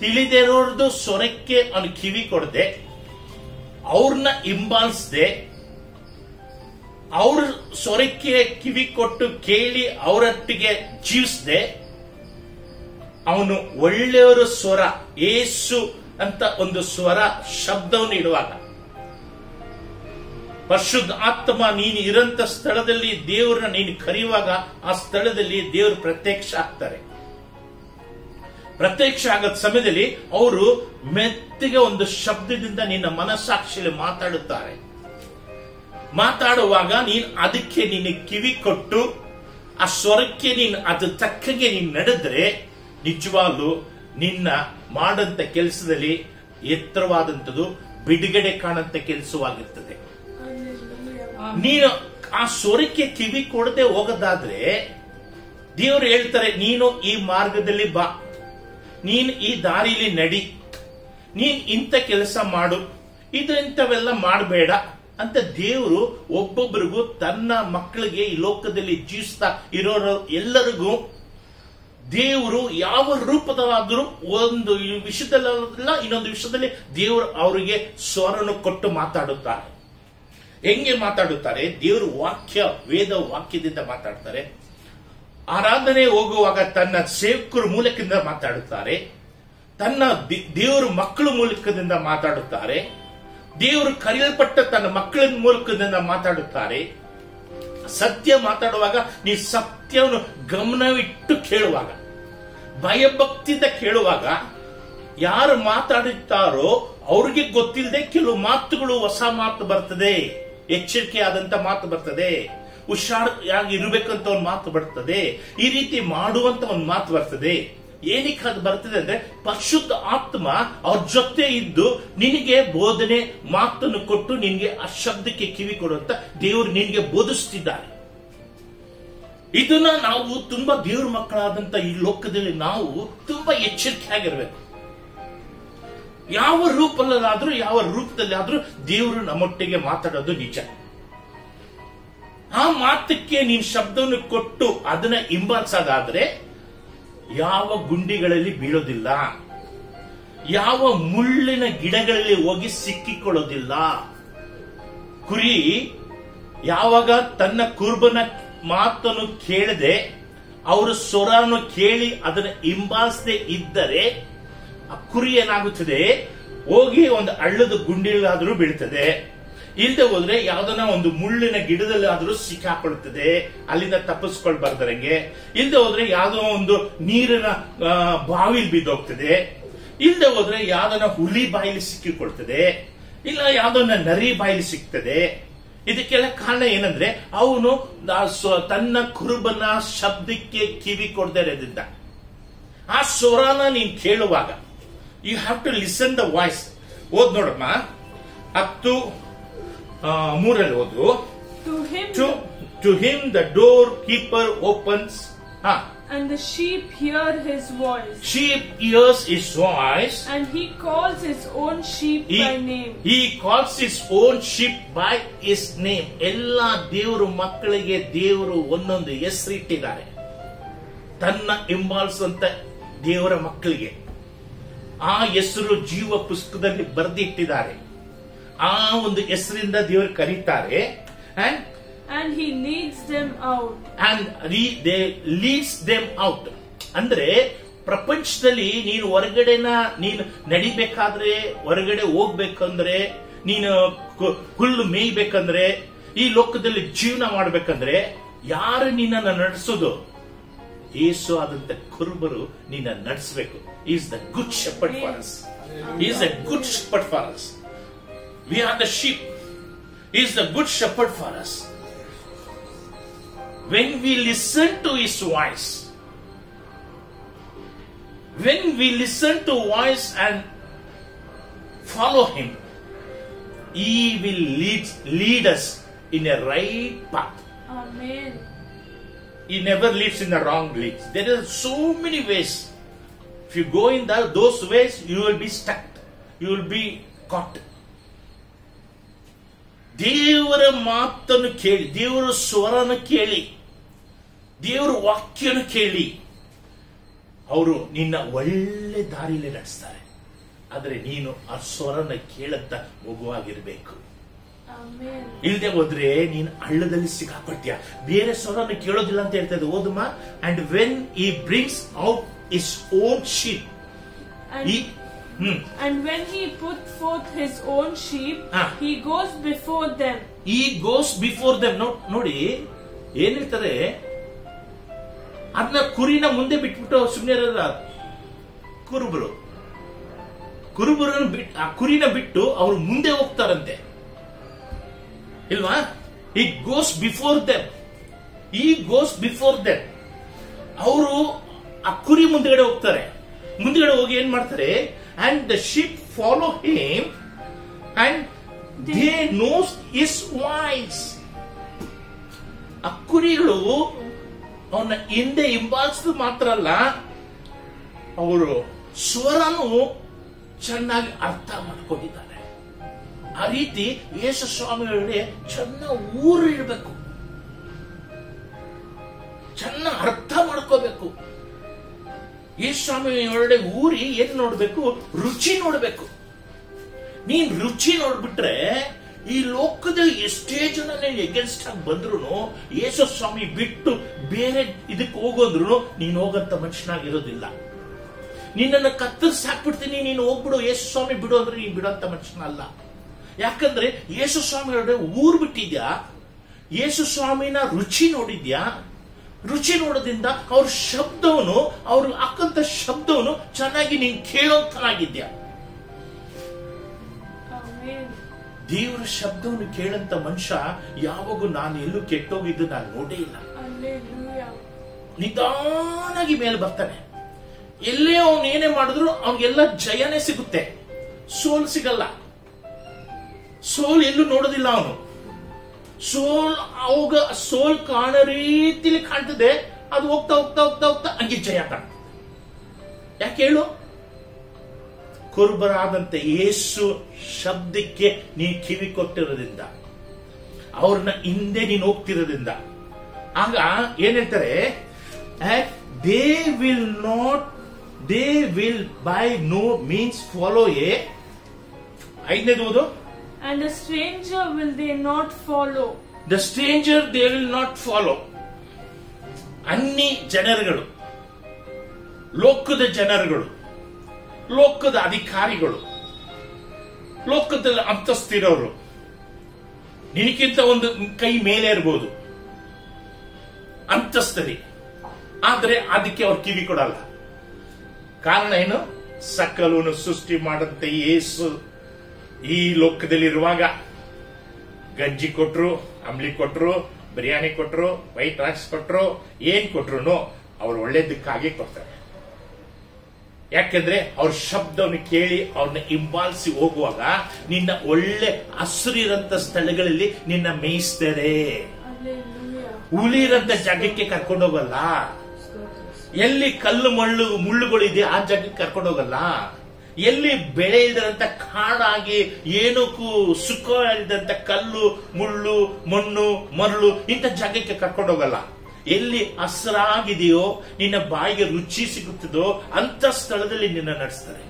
ತಿಳಿದಿರೋದು ಸ್ವರಕ್ಕೆ ಅವನು ಕಿವಿ ಕೊಡದೆ, ಅವ್ರನ್ನ ಹಿಂಬಾಲಿಸದೆ, ಅವ್ರ ಸ್ವರಕ್ಕೆ ಕಿವಿ ಕೊಟ್ಟು ಕೇಳಿ ಅವರೊಟ್ಟಿಗೆ ಜೀವಿಸದೆ, ಅವನು ಒಳ್ಳೆಯವರ ಸ್ವರ ಏಸು ಅಂತ ಒಂದು ಸ್ವರ ಶಬ್ದವನ್ನು ಇಡುವಾಗ, ಪರಿಶುದ್ಧ ಆತ್ಮ ನೀನು ಇರಂತ ಸ್ಥಳದಲ್ಲಿ ದೇವರನ್ನ ನೀನು ಕರೆಯುವಾಗ ಆ ಸ್ಥಳದಲ್ಲಿ ದೇವರು ಪ್ರತ್ಯಕ್ಷ ಆಗ್ತಾರೆ. ಪ್ರತ್ಯಕ್ಷ ಆಗದ ಸಮಯದಲ್ಲಿ ಅವರು ಮೆತ್ತಿಗೆ ಒಂದು ಶಬ್ದದಿಂದ ನಿನ್ನ ಮನಸ್ಸಾಕ್ಷಿಯಲ್ಲಿ ಮಾತಾಡುತ್ತಾರೆ. ಮಾತಾಡುವಾಗ ನೀನು ಅದಕ್ಕೆ ನಿನ್ನ ಕಿವಿ ಕೊಟ್ಟು ಆ ಸ್ವರಕ್ಕೆ ನೀನು ಅದು ತಕ್ಕಗೆ ನೀನು ನಡೆದ್ರೆ ನಿಜವಾಗ್ಲೂ ನಿನ್ನ ಮಾಡಂತ ಕೆಲಸದಲ್ಲಿ ಎತ್ತರವಾದಂಥದ್ದು ಬಿಡುಗಡೆ ಕಾಣಂತ ಕೆಲಸವಾಗಿರ್ತದೆ. ನೀನು ಆ ಸ್ವರಕ್ಕೆ ಕಿವಿ ಕೊಡದೆ ಹೋಗೋದಾದ್ರೆ ದೇವರು ಹೇಳ್ತಾರೆ, ನೀನು ಈ ಮಾರ್ಗದಲ್ಲಿ ಬಾ, ನೀನು ಈ ದಾರಿಲಿ ನಡಿ, ನೀನ್ ಇಂಥ ಕೆಲಸ ಮಾಡು, ಇದು ಇಂಥವೆಲ್ಲ ಮಾಡಬೇಡ ಅಂತ ದೇವರು ಒಬ್ಬೊಬ್ಬರಿಗೂ ತನ್ನ ಮಕ್ಕಳಿಗೆ ಈ ಲೋಕದಲ್ಲಿ ಜೀವಿಸ್ತಾ ಇರೋರು ಎಲ್ಲರಿಗೂ ದೇವರು ಯಾವ ರೂಪದಲ್ಲಾದರೂ ಒಂದು ವಿಷಯದಲ್ಲ ಇನ್ನೊಂದು ವಿಷಯದಲ್ಲಿ ದೇವರು ಅವರಿಗೆ ಸ್ವರನ್ನು ಕೊಟ್ಟು ಮಾತಾಡುತ್ತಾರೆ. ಹೆಂಗೆ ಮಾತಾಡುತ್ತಾರೆ? ದೇವರು ವಾಕ್ಯ, ವೇದ ವಾಕ್ಯದಿಂದ ಮಾತಾಡ್ತಾರೆ. ಆರಾಧನೆ ಹೋಗುವಾಗ ತನ್ನ ಸೇವಕರ ಮೂಲಕದಿಂದ ಮಾತಾಡುತ್ತಾರೆ, ತನ್ನ ದೇವರ ಮಕ್ಕಳ ಮೂಲಕದಿಂದ ಮಾತಾಡುತ್ತಾರೆ, ದೇವರು ಕರೆಯಲ್ಪಟ್ಟ ತನ್ನ ಮಕ್ಕಳ ಮೂಲಕದಿಂದ ಮಾತಾಡುತ್ತಾರೆ. ಸತ್ಯ ಮಾತಾಡುವಾಗ ನೀವು ಸತ್ಯವನ್ನು ಗಮನವಿಟ್ಟು ಕೇಳುವಾಗ, ಭಯಭಕ್ತಿಯಿಂದ ಕೇಳುವಾಗ ಯಾರು ಮಾತಾಡುತ್ತಾರೋ ಅವ್ರಿಗೆ ಗೊತ್ತಿಲ್ಲದೆ ಕೆಲವು ಮಾತುಗಳು, ಹೊಸ ಮಾತು ಬರ್ತದೆ, ಎಚ್ಚರಿಕೆ ಆದಂತ ಮಾತು ಬರ್ತದೆ, ಹುಷಾರಾಗಿ ಇರಬೇಕಂತ ಒಂದು ಮಾತು ಬರ್ತದೆ, ಈ ರೀತಿ ಮಾಡುವಂತ ಒಂದು ಮಾತು ಬರ್ತದೆ. ಏನಕ್ಕೆ ಅದು ಬರ್ತದೆ ಅಂದ್ರೆ ಪರಿಶುದ್ಧ ಆತ್ಮ ಅವ್ರ ಜೊತೆ ಇದ್ದು ನಿನಗೆ ಬೋಧನೆ ಮಾತನ್ನು ಕೊಟ್ಟು ನಿನ್ಗೆ ಆ ಶಬ್ದಕ್ಕೆ ಕಿವಿ ಕೊಡುವಂತ ದೇವರು ನಿನ್ಗೆ ಬೋಧಿಸ್ತಿದ್ದಾರೆ. ಇದನ್ನ ನಾವು ತುಂಬಾ ದೇವ್ರ ಮಕ್ಕಳಾದಂತ ಈ ಲೋಕದಲ್ಲಿ ನಾವು ತುಂಬಾ ಎಚ್ಚರಿಕೆ ಆಗಿರ್ಬೇಕು. ಯಾವ ರೂಪದಲ್ಲಿ ಆದ್ರೂ ದೇವರು ನಮ್ಮೊಟ್ಟಿಗೆ ಮಾತಾಡೋದು ನಿಜ. ಆ ಮಾತಕ್ಕೆ ನೀನ್ ಶಬ್ದವನ್ನು ಕೊಟ್ಟು ಅದನ್ನ ಹಿಂಬಾಲಿಸೋದಾದ್ರೆ ಯಾವ ಗುಂಡಿಗಳಲ್ಲಿ ಬೀಳೋದಿಲ್ಲ, ಯಾವ ಮುಳ್ಳಿನ ಗಿಡಗಳಲ್ಲಿ ಹೋಗಿ ಸಿಕ್ಕಿಕೊಳ್ಳೋದಿಲ್ಲ. ಕುರಿ ಯಾವಾಗ ತನ್ನ ಕುರುಬನ ಮಾತನ್ನು ಕೇಳದೆ ಅವರ ಸ್ವರನ್ನು ಕೇಳಿ ಅದನ್ನ ಹಿಂಬಾಲಿಸದೆ ಇದ್ದರೆ ಆ ಕುರಿ ಏನಾಗುತ್ತದೆ, ಹೋಗಿ ಒಂದು ಹಳ್ಳದ ಗುಂಡಿಲಾದ್ರೂ ಬೀಳ್ತದೆ, ಇಲ್ಲದೆ ಹೋದ್ರೆ ಯಾವ್ದನ್ನ ಒಂದು ಮುಳ್ಳಿನ ಗಿಡದಲ್ಲಿ ಆದ್ರೂ ಸಿಕ್ಕಾಕೊಳ್ತದೆ, ಅಲ್ಲಿಂದ ತಪ್ಪಿಸ್ಕೊಳ್ಬಾರ್ದಂಗೆ. ಇಲ್ಲದೆ ಹೋದ್ರೆ ಯಾವ್ದೋ ಒಂದು ನೀರಿನ ಬಾವಿಲಿ ಬಿದ್ದೋಗ್ತದೆ, ಇಲ್ಲದೆ ಹೋದ್ರೆ ಯಾವ್ದನ್ನ ಹುಲಿ ಬಾಯಿಲಿ ಸಿಕ್ಕಿಕೊಳ್ತದೆ, ಇಲ್ಲ ಯಾವ್ದನ್ನ ನರಿ ಬಾಯಿಲಿ ಸಿಗ್ತದೆ. ಇದಕ್ಕೆಲ್ಲ ಕಾರಣ ಏನಂದ್ರೆ ಅವನು ತನ್ನ ಕುರುಬನ ಶಬ್ದಕ್ಕೆ ಕಿವಿ ಕೊಡದೆ ಇರೋದ್ರಿಂದ. ಆ ಸ್ವರನ ನೀನ್ ಕೇಳುವಾಗ you have to listen the voice. ಓದ್ ನೋಡಮ್ಮ, 10:3 ಓದು. To him the doorkeeper opens. And the sheep hear his voice. Sheep hears his voice. And he calls his own sheep by name. He calls his own sheep by his name. ಎಲ್ಲಾ ದೇವರು ಮಕ್ಕಳಿಗೆ ದೇವರು ಒಂದೊಂದು ಹೆಸರಿಟ್ಟಿದ್ದಾರೆ. ತನ್ನ ಹಿಂಬಾಲಿಸುವಂತ ದೇವರ ಮಕ್ಕಳಿಗೆ ಆ ಹೆಸರು ಜೀವ ಪುಸ್ತಕದಲ್ಲಿ ಬರೆದಿಟ್ಟಿದ್ದಾರೆ. ಆ ಒಂದು ಹೆಸರಿಂದ ದೇವರು ಕರೀತಾರೆ. And he leads them out. And they leads them out. ಅಂದ್ರೆ ಪ್ರಪಂಚದಲ್ಲಿ ನೀನು ನೀನು ನಡಿಬೇಕಾದ್ರೆ, ಹೊರಗಡೆ ಹೋಗ್ಬೇಕಂದ್ರೆ, ನೀನು ಹುಲ್ಲು ಮೇಯ್ಬೇಕಂದ್ರೆ, ಈ ಲೋಕದಲ್ಲಿ ಜೀವನ ಮಾಡ್ಬೇಕಂದ್ರೆ ಯಾರು ನಿನ್ನನ್ನು ನಡೆಸೋದು? ಯೇಸು ಆದಂತ ಕುರುಬರು ನಿನ್ನ ನಡೆಸಬೇಕು. Is the good shepherd for us. Is the good shepherd for us. We are the sheep. Is the good shepherd for us. When we listen to his voice, when we listen to voice and follow him, he will lead us in a right path. Amen. He never leads in the wrong ways. There are so many ways. If you go in those ways, you will be stuck. You will be caught. ದೇವರ ಮಾತನ್ನು ಕೇಳಿ, ದೇವರ ಸ್ವರನ ಕೇಳಿ, ದೇವರ ವಾಕ್ಯನ ಕೇಳಿ ಅವರು ನಿನ್ನ ಒಳ್ಳೆ ದಾರಿಯಲ್ಲಿ ನಡೆಸ್ತಾರೆ. ಆದ್ರೆ ನೀನು ಆ ಸ್ವರನ ಕೇಳಂತ ಮಗುವಾಗಿರ್ಬೇಕು. ಇಲ್ಲದೆ ಹೋದ್ರೆ ನೀನು ಹಳ್ಳದಲ್ಲಿ ಸಿಕ್ಕಾಕೊಳ್ತೀಯ. ಬೇರೆ ಸ್ವರನ ಕೇಳೋದಿಲ್ಲ ಅಂತ ಹೇಳ್ತದೆ. ಓದಮ್ಮ. And when he brings out is own sheep. And when he put forth his own sheep, he goes before them. He goes before them. ನೋಡಿ ಏನ್ ಹೇಳ್ತಾರೆ, ಅದನ್ನ ಕುರಿನ ಮುಂದೆ ಬಿಟ್ಬಿಟ್ಟು ಸುಮ್ಮನೆ ಇರಲ್ಲ. ಕುರುಬರನ್ನು ಬಿಟ್ಟು ಆ ಕುರಿನ ಬಿಟ್ಟು ಅವರು ಮುಂದೆ ಹೋಗ್ತಾರಂತೆ, ಇಲ್ವಾ? He goes before them. He goes before them. ಅವರು ಆ ಕುರಿ ಮುಂದೆಗಡೆ ಹೋಗ್ತಾರೆ. ಮುಂದೆಗಡೆ ಹೋಗಿ ಏನ್ ಮಾಡ್ತಾರೆ? And the sheep follow him and they knows his voice. ಆ ಕುರಿಗಳು ಅವನ ಹಿಂದೆ ಹಿಂಬಾಲಿಸಿದ ಮಾತ್ರ ಅಲ್ಲ, ಅವರು ಸ್ವರನು ಚೆನ್ನಾಗಿ ಅರ್ಥ ಮಾಡ್ಕೊಂಡಿದ್ದಾರೆ. ಆ ರೀತಿ ಯೇಸು ಸ್ವಾಮಿಗಳಿಗೆ ಚೆನ್ನಾಗಿ ಊರು ಇಡಬೇಕು, ಚೆನ್ನಾಗಿ ಅರ್ಥ ಮಾಡ್ಕೋಬೇಕು. ಯೇಸು ಸ್ವಾಮಿ ಒಳಗಡೆ ಊರಿ ಏನ್ ನೋಡ್ಬೇಕು? ರುಚಿ ನೋಡ್ಬೇಕು. ನೀನ್ ರುಚಿ ನೋಡ್ಬಿಟ್ರೆ ಈ ಲೋಕದಲ್ಲಿ ಎಷ್ಟೇ ಜನ ಎಗೇನ್ಸ್ಟ್ ಆಗಿ ಬಂದ್ರು ಯೇಸು ಸ್ವಾಮಿ ಬಿಟ್ಟು ಬೇರೆ ಇದಕ್ಕೆ ಹೋಗೋದ್ರು ನೀನ್ ಹೋಗಂತ ಮನುಷ್ಯನಾಗಿರೋದಿಲ್ಲ. ನಿನ್ನನ್ನು ಕತ್ತರಿಸಿ ಹಾಕ್ಬಿಡ್ತೀನಿ, ನೀನು ಹೋಗ್ಬಿಡು, ಯೇಸು ಸ್ವಾಮಿ ಬಿಡು ಅಂದ್ರೆ ನೀನ್ ಬಿಡೋಂತ ಮನುಷ್ಯನಲ್ಲ. ಯಾಕಂದ್ರೆ ಯೇಸು ಸ್ವಾಮಿ ಒಳಗಡೆ ಊರ್ ಬಿಟ್ಟಿದ್ಯಾ, ಯೇಸು ಸ್ವಾಮಿನ ರುಚಿ ನೋಡಿದ್ಯಾ, ರುಚಿ ನೋಡೋದ್ರಿಂದ ಅವ್ರ ಶಬ್ದವನ್ನು, ಅವ್ರು ಹಾಕಂತ ಶಬ್ದವನ್ನು ಚೆನ್ನಾಗಿ ನೀನ್ ಕೇಳೋಂತನಾಗಿದ್ಯಾ. ದೇವರ ಶಬ್ದವನ್ನು ಕೇಳಂತ ಮನುಷ್ಯ ಯಾವಾಗೂ ನಾನು ಎಲ್ಲೂ ಕೆಟ್ಟೋಗಿದ್ದು ನಾನು ನೋಡೇ ಇಲ್ಲ. ನಿಧಾನಾಗಿ ಮೇಲೆ ಬರ್ತಾನೆ. ಎಲ್ಲೇ ಅವನು ಏನೇ ಮಾಡಿದ್ರು ಅವನಿಗೆಲ್ಲ ಜಯನೇ ಸಿಗುತ್ತೆ, ಸೋಲ್ ಸಿಗಲ್ಲ. ಸೋಲ್ ಎಲ್ಲೂ ನೋಡೋದಿಲ್ಲ ಅವನು. ಅವಾಗ ಸೋಲ್ ಕಾಣೋ ರೀತಿಲಿ ಕಾಣ್ತದೆ, ಅದು ಹೋಗ್ತಾ ಹೋಗ್ತಾ ಹೋಗ್ತಾ ಹೋಗ್ತಾ ಹಂಗೆ ಜಯ ಕಾಣ್ತದೆ. ಯಾಕೆ ಹೇಳು? ಕುರುಬರಾದಂತೆ ಯೇಸು ಶಬ್ದಕ್ಕೆ ನೀ ಕಿವಿ ಕೊಟ್ಟಿರೋದ್ರಿಂದ, ಅವ್ರನ್ನ ಹಿಂದೆ ನೀನು ಹೋಗ್ತಿರೋದ್ರಿಂದ. ಆಗ ಏನ್ ಹೇಳ್ತಾರೆ, they will by no means follow a. 5ನೇದು ಓದು. And the stranger will they not follow. The stranger they will not follow. ಅನ್ಯ ಜನರುಗಳು, ಲೋಕದ ಜನರುಗಳು, ಲೋಕದ ಅಧಿಕಾರಿಗಳು, ಲೋಕದಲ್ಲಿ ಅಂತಸ್ತಿರೋರು, ನಿನಕ್ಕಿಂತ ಒಂದು ಕೈ ಮೇಲೆ ಇರಬಹುದು ಅಂತಸ್ತರಿ, ಆದ್ರೆ ಅದಕ್ಕೆ ಅವ್ರು ಕಿವಿ ಕೊಡಲ್ಲ. ಕಾರಣ ಏನು? ಸಕಲವನ್ನು ಸೃಷ್ಟಿ ಮಾಡಂತ ಯೇಸು ಈ ಲೋಕದಲ್ಲಿರುವಾಗ ಗಂಜಿ ಕೊಟ್ರು, ಅಂಬ್ಲಿ ಕೊಟ್ರು, ಬಿರಿಯಾನಿ ಕೊಟ್ರು, ವೈಟ್ ರೈಸ್ ಕೊಟ್ರು, ಏನ್ ಕೊಟ್ರು ಅವ್ರು ಒಳ್ಳೇದಕ್ಕಾಗಿ ಕೊಡ್ತಾರೆ. ಯಾಕೆಂದ್ರೆ ಅವ್ರ ಶಬ್ದವನ್ನು ಕೇಳಿ ಅವ್ರನ್ನ ಹಿಂಬಾಲಿಸಿ ಹೋಗುವಾಗ ನಿನ್ನ ಒಳ್ಳೆ ಹಸಿರಿರಂತ ಸ್ಥಳಗಳಲ್ಲಿ ನಿನ್ನ ಮೇಯಿಸ್ತಾರೆ. ಹುಲಿರಂತ ಜಾಗಕ್ಕೆ ಕರ್ಕೊಂಡು ಹೋಗಲ್ಲ. ಎಲ್ಲಿ ಕಲ್ಲು ಮುಳ್ಳುಗಳಿದೆ ಆ ಜಾಗಕ್ಕೆ ಕರ್ಕೊಂಡು ಹೋಗಲ್ಲ. ಎಲ್ಲಿ ಬೆಳೆ ಇಲ್ಲದಂತ ಕಾಡಾಗಿ ಏನಕ್ಕೂ ಸುಖ ಇಲ್ಲದಂತ ಕಲ್ಲು ಮುಳ್ಳು ಮಣ್ಣು ಮರಳು ಇಂಥ ಜಾಗಕ್ಕೆ ಕರ್ಕೊಂಡು ಹೋಗಲ್ಲ. ಎಲ್ಲಿ ಹಸಿರಾಗಿದೆಯೋ, ನಿನ್ನ ಬಾಯಿಗೆ ರುಚಿ ಸಿಗುತ್ತದೋ ಅಂತ ಸ್ಥಳದಲ್ಲಿ ನಿನ್ನ ನಡೆಸ್ತಾರೆ.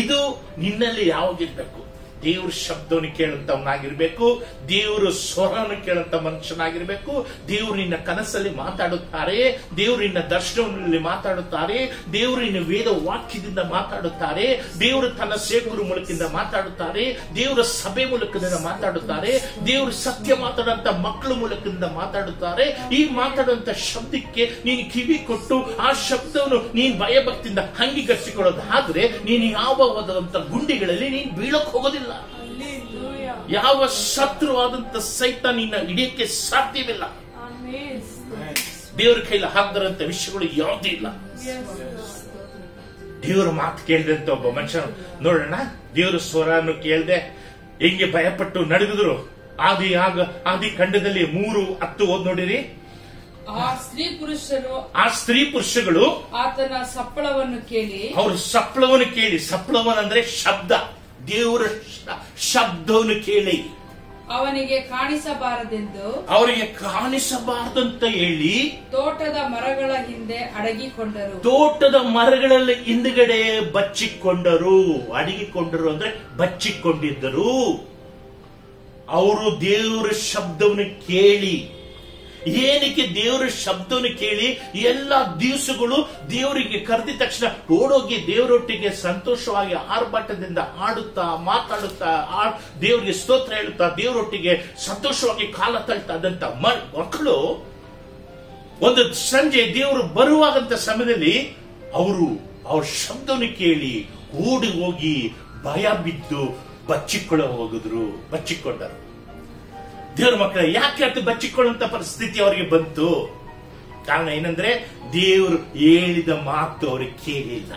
ಇದು ನಿನ್ನಲ್ಲಿ ಯಾವಾಗಿರ್ಬೇಕು? ದೇವ್ರ ಶಬ್ದವನ್ನು ಕೇಳಂತವನಾಗಿರ್ಬೇಕು, ದೇವ್ರ ಸ್ವರವನ್ನು ಕೇಳಂತ ಮನುಷ್ಯನಾಗಿರ್ಬೇಕು. ದೇವ್ರು ನಿನ್ನ ಕನಸಲ್ಲಿ ಮಾತಾಡುತ್ತಾರೆ, ದೇವ್ರು ನಿನ್ನ ದರ್ಶನದಲ್ಲಿ ಮಾತಾಡುತ್ತಾರೆ, ದೇವ್ರು ನಿನ್ನ ವೇದ ವಾಕ್ಯದಿಂದ ಮಾತಾಡುತ್ತಾರೆ, ದೇವರು ತನ್ನ ಸೇವಕರ ಮೂಲಕದಿಂದ ಮಾತಾಡುತ್ತಾರೆ, ದೇವರ ಸಭೆ ಮೂಲಕದಿಂದ ಮಾತಾಡುತ್ತಾರೆ, ದೇವರು ಸತ್ಯ ಮಾತಾಡುವಂತ ಮಕ್ಕಳ ಮೂಲಕದಿಂದ ಮಾತಾಡುತ್ತಾರೆ. ಈ ಮಾತಾಡುವಂತ ಶಬ್ದಕ್ಕೆ ನೀನು ಕಿವಿ ಕೊಟ್ಟು ಆ ಶಬ್ದವನ್ನು ನೀನು ಭಯಭಕ್ತಿಯಿಂದ ಅಂಗೀಕರಿಸಿಕೊಳ್ಳೋದಾದ್ರೆ ನೀನು ಯಾವಾದಂತ ಗುಂಡಿಗಳಲ್ಲಿ ನೀನು ಬೀಳಕ್ ಹೋಗೋದಿಲ್ಲ. ಯಾವ ಶತ್ರುವಾದಂತ ಸೈತ ನಿನ್ನ ಹಿಡಿಯಕ್ಕೆ ಸಾಧ್ಯವಿಲ್ಲ. ದೇವರ ಕೈಲಿ ಹಾಕದಂತ ವಿಷಯಗಳು ಯಾವುದೂ ಇಲ್ಲ. ದೇವರ ಮಾತು ಕೇಳಿದಂತ ಒಬ್ಬ ಮನುಷ್ಯ ನೋಡೋಣ, ದೇವರ ಸ್ವರನ್ನು ಕೇಳದೆ ಹೆಂಗೆ ಭಯಪಟ್ಟು ನಡುಗಿದ್ರು. ಆದಿ ಖಂಡದಲ್ಲಿ 3:10 ಓದ್ ನೋಡಿರಿ. ಆ ಸ್ತ್ರೀ ಪುರುಷಗಳು ಆತನ ಸಪ್ಪಳವನ್ನು ಕೇಳಿ, ಅವ್ರ ಸಪ್ಪಳವನ್ನು ಕೇಳಿ, ಸಪ್ಪಳವನ್ ಅಂದ್ರೆ ಶಬ್ದ, ದೇವರ ಶಬ್ದವನ್ನು ಕೇಳಿ ಅವರಿಗೆ ಕಾಣಿಸಬಾರದಂತ ಹೇಳಿ ತೋಟದ ಮರಗಳ ಹಿಂದೆ ಅಡಗಿಕೊಂಡರು. ತೋಟದ ಮರಗಳಲ್ಲಿ ಹಿಂದುಗಡೆ ಬಚ್ಚಿಕೊಂಡರು. ಅಡಗಿಕೊಂಡರು ಅಂದ್ರೆ ಬಚ್ಚಿಕೊಂಡಿದ್ದರು. ಅವರು ದೇವರ ಶಬ್ದವನ್ನು ಕೇಳಿ, ಏನಕ್ಕೆ ದೇವರ ಶಬ್ದವನ್ನು ಕೇಳಿ ಎಲ್ಲಾ ದಿವಸಗಳು ದೇವರಿಗೆ ಕರೆದ ತಕ್ಷಣ ಓಡೋಗಿ ದೇವರೊಟ್ಟಿಗೆ ಸಂತೋಷವಾಗಿ ಆರ್ಭಟದಿಂದ ಆಡುತ್ತಾ ಮಾತಾಡುತ್ತಾ ದೇವರಿಗೆ ಸ್ತೋತ್ರ ಹೇಳುತ್ತಾ ದೇವರೊಟ್ಟಿಗೆ ಸಂತೋಷವಾಗಿ ಕಾಲ ತಳ್ತಾ ಇದ್ದಂತ ಮಕ್ಕಳು ಒಂದು ಸಂಜೆ ದೇವರು ಬರುವಾಗಂತ ಸಮಯದಲ್ಲಿ ಅವ್ರ ಶಬ್ದವನ್ನು ಕೇಳಿ ಓಡಿ ಹೋಗಿ ಭಯ ಬಿದ್ದು ಬಚ್ಚಿಕೊಂಡರು. ದೇವ್ರ ಮಕ್ಕಳ ಯಾಕೆ ಅದು ಬಚ್ಚಿಕೊಳ್ಳುವಂತ ಪರಿಸ್ಥಿತಿ ಅವರಿಗೆ ಬಂತು? ಕಾರಣ ಏನಂದ್ರೆ ದೇವರು ಹೇಳಿದ ಮಾತು ಅವ್ರಿಗೆ ಕೇಳಿಲ್ಲ.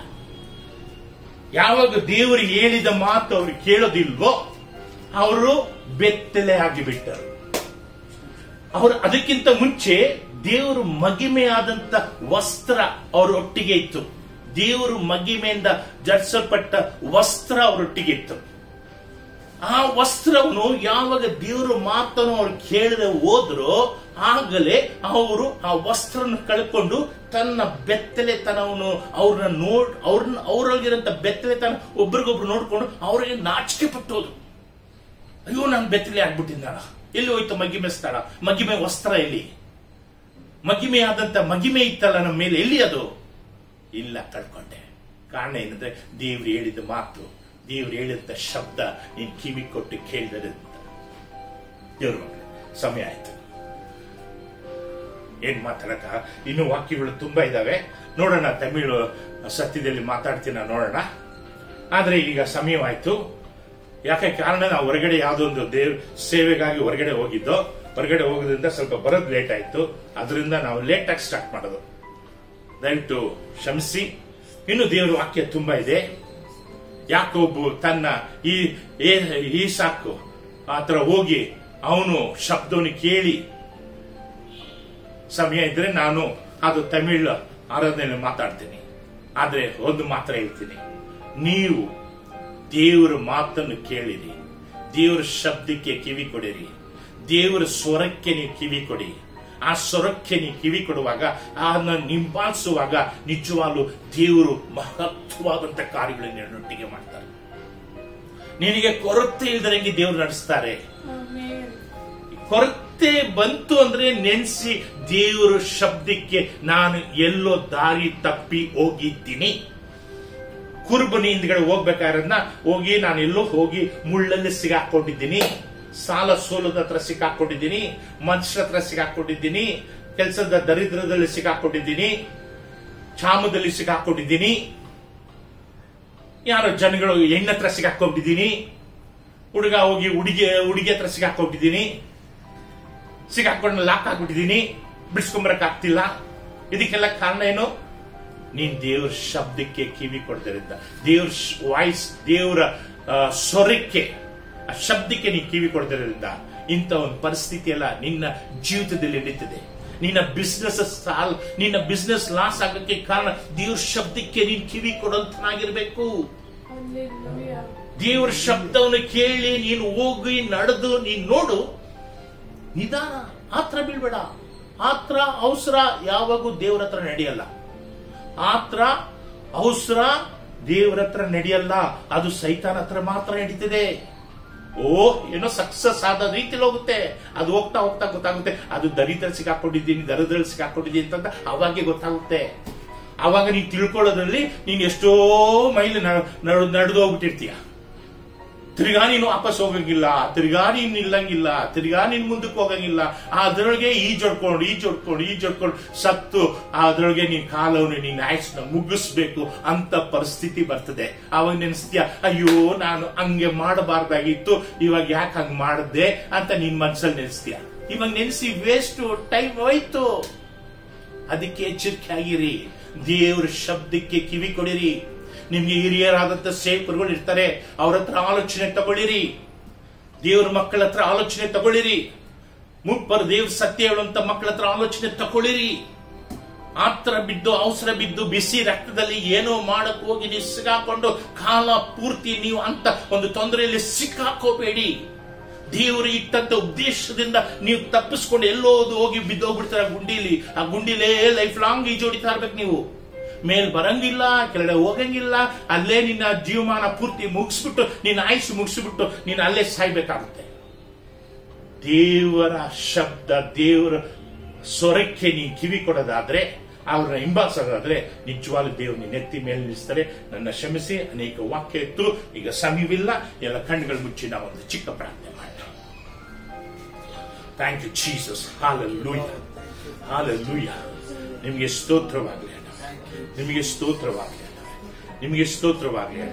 ಯಾವಾಗ ದೇವರು ಹೇಳಿದ ಮಾತು ಅವ್ರಿಗೆ ಕೇಳೋದಿಲ್ವೋ ಅವರು ಬೆತ್ತಲೆ ಆಗಿಬಿಟ್ಟರು. ಅವರು ಅದಕ್ಕಿಂತ ಮುಂಚೆ ದೇವರು ಮಹಿಮೆಯಾದಂತ ವಸ್ತ್ರ ಅವರೊಟ್ಟಿಗೆ ಇತ್ತು. ದೇವರು ಮಹಿಮೆಯಿಂದ ಜಡಿಸಲ್ಪಟ್ಟ ವಸ್ತ್ರ ಅವರೊಟ್ಟಿಗೆ ಇತ್ತು. ಆ ವಸ್ತ್ರವನ್ನು ಯಾವಾಗ ದೇವರ ಮಾತನ್ನು ಅವ್ರು ಕೇಳದೆ ಹೋದ್ರು ಆಗಲೇ ಅವರು ಆ ವಸ್ತ್ರವನ್ನು ಕಳ್ಕೊಂಡು ತನ್ನ ಬೆತ್ತಲೆತನವನ್ನು ಅವರೊಳಗಿರಂತ ಬೆತ್ತಲೆತನ ಒಬ್ರಿಗೊಬ್ರು ನೋಡ್ಕೊಂಡು ಅವರಿಗೆ ನಾಚಿಕೆ ಪಟ್ಟೋದು. ಅಯ್ಯೋ ನಾನು ಬೆತ್ತಲೆ ಆಗ್ಬಿಟ್ಟಿದ್ದಾಳ, ಎಲ್ಲಿ ಹೋಯ್ತು ಮಗಿಮೆ ಸ್ಥಳ, ಮಗಿಮೆ ವಸ್ತ್ರ ಎಲ್ಲಿ, ಮಗಿಮೆಯಾದಂತ ಮಗಿಮೆ ಇತ್ತಲ್ಲ ನಮ್ಮ ಮೇಲೆ, ಎಲ್ಲಿ ಅದು? ಇಲ್ಲ, ಕಳ್ಕೊಂಡೆ. ಕಾರಣ ಏನಂದ್ರೆ ದೇವ್ರು ಹೇಳಿದ ಮಾತು, ದೇವ್ರು ಹೇಳಿದ ಶಬ್ದ ನೀನ್ ಕಿವಿ ಕೊಟ್ಟು ಕೇಳಿದರೆ. ದೇವ್ರ ಮಕ್ಕಳೇ, ಸಮಯ ಆಯ್ತು. ಏನ್ ಮಾತಾಡಕ. ಇನ್ನು ವಾಕ್ಯಗಳು ತುಂಬಾ ಇದಾವೆ, ನೋಡೋಣ. ತಮಿಳು ಸತ್ಯದಲ್ಲಿ ಮಾತಾಡ್ತೀನ ನೋಡೋಣ. ಆದ್ರೆ ಈಗ ಸಮಯವಾಯ್ತು. ಯಾಕೆ ಕಾರಣ, ನಾವು ಹೊರಗಡೆ ಯಾವ್ದೊಂದು ಸೇವೆಗಾಗಿ ಹೊರಗಡೆ ಹೋಗಿದ್ದೋ. ಹೊರಗಡೆ ಹೋಗೋದ್ರಿಂದ ಸ್ವಲ್ಪ ಬರೋದು ಲೇಟ್ ಆಯ್ತು. ಅದರಿಂದ ನಾವು ಲೇಟ್ ಆಗಿ ಸ್ಟಾರ್ಟ್ ಮಾಡೋದು. ದಯವಿಟ್ಟು ಕ್ಷಮಿಸಿ. ಇನ್ನು ದೇವರ ವಾಕ್ಯ ತುಂಬಾ ಇದೆ. ಯಾಕೋಬು ತನ್ನ ಈ ಸಾಕು ಆತರ ಹೋಗಿ ಅವನು ಶಬ್ದವನ್ನು ಕೇಳಿ, ಸಮಯ ಇದ್ರೆ ನಾನು ಅದು ತಮಿಳ್ ಆರಾಧನೆ ಮಾತಾಡ್ತೀನಿ. ಆದ್ರೆ ಒಂದು ಮಾತ್ರ ಹೇಳ್ತೀನಿ, ನೀವು ದೇವರ ಮಾತನ್ನು ಕೇಳಿರಿ, ದೇವರ ಶಬ್ದಕ್ಕೆ ಕಿವಿ ಕೊಡಿರಿ, ದೇವರ ಸ್ವರಕ್ಕೆ ನೀವು ಕಿವಿ ಕೊಡಿ. ಆ ಸ್ವರಕ್ಕೆ ನೀವು ಕಿವಿ ಕೊಡುವಾಗ, ಅದನ್ನ ನಿಂಪಾಲಿಸುವಾಗ ನಿಜವಾಗ್ಲೂ ದೇವರು ಮಹತ್ವವಾದಂತ ಕಾರ್ಯಗಳನ್ನು ನನ್ನೊಟ್ಟಿಗೆ ಮಾಡ್ತಾರೆ. ನಿನಗೆ ಕೊರತೆ ಇಲ್ದಂಗೆ ದೇವರು ನಡೆಸ್ತಾರೆ. ಕೊರತೆ ಬಂತು ಅಂದ್ರೆ ನೆನೆಸಿ, ದೇವರ ಶಬ್ದಕ್ಕೆ ನಾನು ಎಲ್ಲೋ ದಾರಿ ತಪ್ಪಿ ಹೋಗಿದ್ದೀನಿ. ಕುರುಬನಿ ಹಿಂದ್ಗಡೆ ಹೋಗ್ಬೇಕಾದ್ರನ್ನ ಹೋಗಿ ನಾನು ಎಲ್ಲೋ ಹೋಗಿ ಮುಳ್ಳಲ್ಲಿ ಸಿಗಾಕೊಂಡಿದ್ದೀನಿ, ಸಾಲ ಸೋಲದ ಹತ್ರ ಸಿಕ್ಕಾಕೊಂಡಿದ್ದೀನಿ, ಮನುಷ್ಯರ ಹತ್ರ ಸಿಕ್ಕಾಕೊಂಡಿದ್ದೀನಿ, ಕೆಲಸದ ದರಿದ್ರದಲ್ಲಿ ಸಿಕ್ಕಾಕೊಂಡಿದ್ದೀನಿ, ಕ್ಷಾಮದಲ್ಲಿ ಸಿಕ್ಕಾಕೊಂಡಿದ್ದೀನಿ, ಯಾರೋ ಜನಗಳು ಹೆಣ್ಣ ಹತ್ರ ಸಿಕ್ಕಾಕೊಂಡಿದ್ದೀನಿ, ಹುಡುಗ ಹೋಗಿ ಹುಡುಗಿ ಹತ್ರ ಸಿಕ್ಕಾಕೊಂಡಿದ್ದೀನಿ, ಸಿಕ್ಕಾಕೊಂಡು ಲಾಕ್ ಆಗ್ಬಿಟ್ಟಿದ್ದೀನಿ, ಬಿಡಿಸ್ಕೊಂಬರಕ್ ಆಗ್ತಿಲ್ಲ. ಇದಕ್ಕೆಲ್ಲ ಕಾರಣ ಏನು? ನೀನ್ ದೇವ್ರ ಶಬ್ದಕ್ಕೆ ಕಿವಿ ಕೊಡ್ತಿರಿಂದ, ದೇವ್ರ ವಾಯ್ಸ್, ದೇವರ ಸ್ವರಕ್ಕೆ, ಆ ಶಬ್ದಕ್ಕೆ ನೀ ಕಿವಿ ಕೊಡ್ತಿರೋದ್ರಿಂದ ಇಂಥ ಒಂದು ಪರಿಸ್ಥಿತಿ ಎಲ್ಲ ನಿನ್ನ ಜೀವಿತದಲ್ಲಿ ನಡೀತದೆ. ನಿನ್ನ ಬಿಸ್ನೆಸ್ ಲಾಸ್ ಆಗಕ್ಕೆ ಕಾರಣ ದೇವ್ರ ಶಬ್ದಕ್ಕೆ ನೀನ್ ಕಿವಿ ಕೊಡೋಂತನಾಗಿರ್ಬೇಕು. ದೇವ್ರ ಶಬ್ದವನ್ನು ಕೇಳಿ ನೀನು ಹೋಗಿ ನಡೆದು ನೀನ್ ನೋಡು. ನಿಧಾನ, ಆತ್ರ ಬೀಳ್ಬೇಡ. ಆತ್ರ ಅವಸರ ಯಾವಾಗೂ ದೇವ್ರ ಹತ್ರ ನಡೆಯಲ್ಲ. ಆತ್ರ ಅವಸರ ದೇವ್ರ ಹತ್ರ ನಡೆಯಲ್ಲ, ಅದು ಸೈತಾನ ಹತ್ರ ಮಾತ್ರ ನಡೀತಿದೆ. ಏನೋ ಸಕ್ಸಸ್ ಆದ ರೀತಿಲಿ ಹೋಗುತ್ತೆ. ಅದು ಹೋಗ್ತಾ ಹೋಗ್ತಾ ಗೊತ್ತಾಗುತ್ತೆ, ಅದು ದರಿದ್ರಲ್ಲಿ ಸಿಕ್ಕಾಕೊಂಡಿದ್ದೀನಿ ಅಂತ ಅವಾಗೆ ಗೊತ್ತಾಗುತ್ತೆ. ಅವಾಗ ನೀನ್ ತಿಳ್ಕೊಳ್ಳೋದ್ರಲ್ಲಿ ನೀನ್ ಎಷ್ಟೋ ಮೈಲ್ ನಡೆದು ಹೋಗ್ಬಿಟ್ಟಿರ್ತೀಯ. ತಿರ್ಗಾ ನೀನು ವಾಪಸ್ ಹೋಗಂಗಿಲ್ಲ, ತಿರ್ಗಾ ನೀನ್ ನಿಲ್ಲಂಗಿಲ್ಲ, ತಿರ್ಗಾ ನೀನ್ ಮುಂದಕ್ಕೆ ಹೋಗಂಗಿಲ್ಲ. ಅದ್ರೊಳಗೆ ಈಜೊಡ್ಕೊಂಡು ಸತ್ತು ಅದ್ರೊಳಗೆ ನೀನ್ ಕಾಲವನ್ನು ನೀನ್ ಆಯ್ಸ್ನ ಮುಗಿಸ್ಬೇಕು ಅಂತ ಪರಿಸ್ಥಿತಿ ಬರ್ತದೆ. ಅವಾಗ ನೆನೆಸ್ತೀಯ, ಅಯ್ಯೋ ನಾನು ಹಂಗೆ ಮಾಡಬಾರ್ದಾಗಿತ್ತು, ಇವಾಗ ಯಾಕೆ ಹಂಗ್ ಮಾಡಿದೆ ಅಂತ ನಿನ್ ಮನ್ಸಲ್ಲಿ ನೆನೆಸ್ತೀಯ. ಇವಾಗ ನೆನೆಸಿ ವೇಸ್ಟ್, ಟೈಮ್ ಹೋಯ್ತು. ಅದಕ್ಕೆ ಎಚ್ಚರಿಕೆ ಆಗಿರಿ, ದೇವ್ರ ಶಬ್ದಕ್ಕೆ ಕಿವಿ ಕೊಡಿರಿ. ನಿಮ್ಗೆ ಹಿರಿಯರಾದಂತ ಸೇವಕರುಗಳು ಇರ್ತಾರೆ, ಅವ್ರ ಹತ್ರ ಆಲೋಚನೆ ತಗೊಳ್ಳಿರಿ. ದೇವ್ರ ಮಕ್ಕಳ ಹತ್ರ ಆಲೋಚನೆ ತಗೊಳ್ಳಿರಿ. ಮುಪ್ಪರ್ ದೇವ್ರ ಸತ್ಯ ಹೇಳುವಂತ ಮಕ್ಕಳ ಹತ್ರ ಆಲೋಚನೆ ತಗೊಳ್ಳಿರಿ. ಆತರ ಬಿದ್ದು ಅವಸರ ಬಿದ್ದು ಬಿಸಿ ರಕ್ತದಲ್ಲಿ ಏನೋ ಮಾಡಕ್ ಹೋಗಿ ನೀವು ಸಿಕ್ಕಾಕೊಂಡು ಕಾಲ ಪೂರ್ತಿ ನೀವು ಅಂತ ಒಂದು ತೊಂದರೆಯಲ್ಲಿ ಸಿಕ್ಕಾಕೋಬೇಡಿ. ದೇವರು ಇಟ್ಟಂತ ಉದ್ದೇಶದಿಂದ ನೀವು ತಪ್ಪಿಸ್ಕೊಂಡು ಎಲ್ಲೋದು ಹೋಗಿ ಬಿದ್ದೋಗ್ಬಿಡ್ತಾರೆ ಗುಂಡಿಲಿ. ಆ ಗುಂಡಿಲೇ ಲೈಫ್ ಲಾಂಗ್ ಈಜೋಡಿತಾ ಇರ್ಬೇಕು. ನೀವು ಮೇಲ್ ಬರಂಗಿಲ್ಲ, ಕೆಳಗಡೆ ಹೋಗಂಗಿಲ್ಲ. ಅಲ್ಲೇ ನಿನ್ನ ಜೀವಮಾನ ಪೂರ್ತಿ ಮುಗಿಸ್ಬಿಟ್ಟು, ನಿನ್ನ ಆಯುಷ್ ಮುಗಿಸ್ಬಿಟ್ಟು ನೀನು ಅಲ್ಲೇ ಸಾಯ್ಬೇಕಾಗುತ್ತೆ. ದೇವರ ಶಬ್ದ, ದೇವರ ಸ್ವರಕ್ಕೆ ನೀ ಕಿವಿ ಕೊಡೋದಾದ್ರೆ, ಅವ್ರನ್ನ ಹಿಂಬಾಲಿಸೋದಾದ್ರೆ ನಿಜವಾಗ್ಲೂ ದೇವ್ರು ನಿನ್ನ ಎತ್ತಿ ಮೇಲೆ ನಿಲ್ಲಿಸ್ತಾರೆ. ನನ್ನ ಕ್ಷಮಿಸಿ, ಅನೇಕ ವಾಕ್ಯ ಇತ್ತು, ಈಗ ಸಮಯವಿಲ್ಲ. ಎಲ್ಲ ಕಣ್ಣುಗಳು ಮುಚ್ಚಿ ನಾವು ಒಂದು ಚಿಕ್ಕ ಪ್ರಾರ್ಥನೆ ಮಾಡೋಣ. Thank you Jesus. Hallelujah, hallelujah. ನಿಮಗೆ ಸ್ತೋತ್ರವಾಗಲಿ, ನಿಮಗೆ ಸ್ತೋತ್ರವಾಗಲಿ, ನಿಮಗೆ ಸ್ತೋತ್ರವಾಗಲಿ.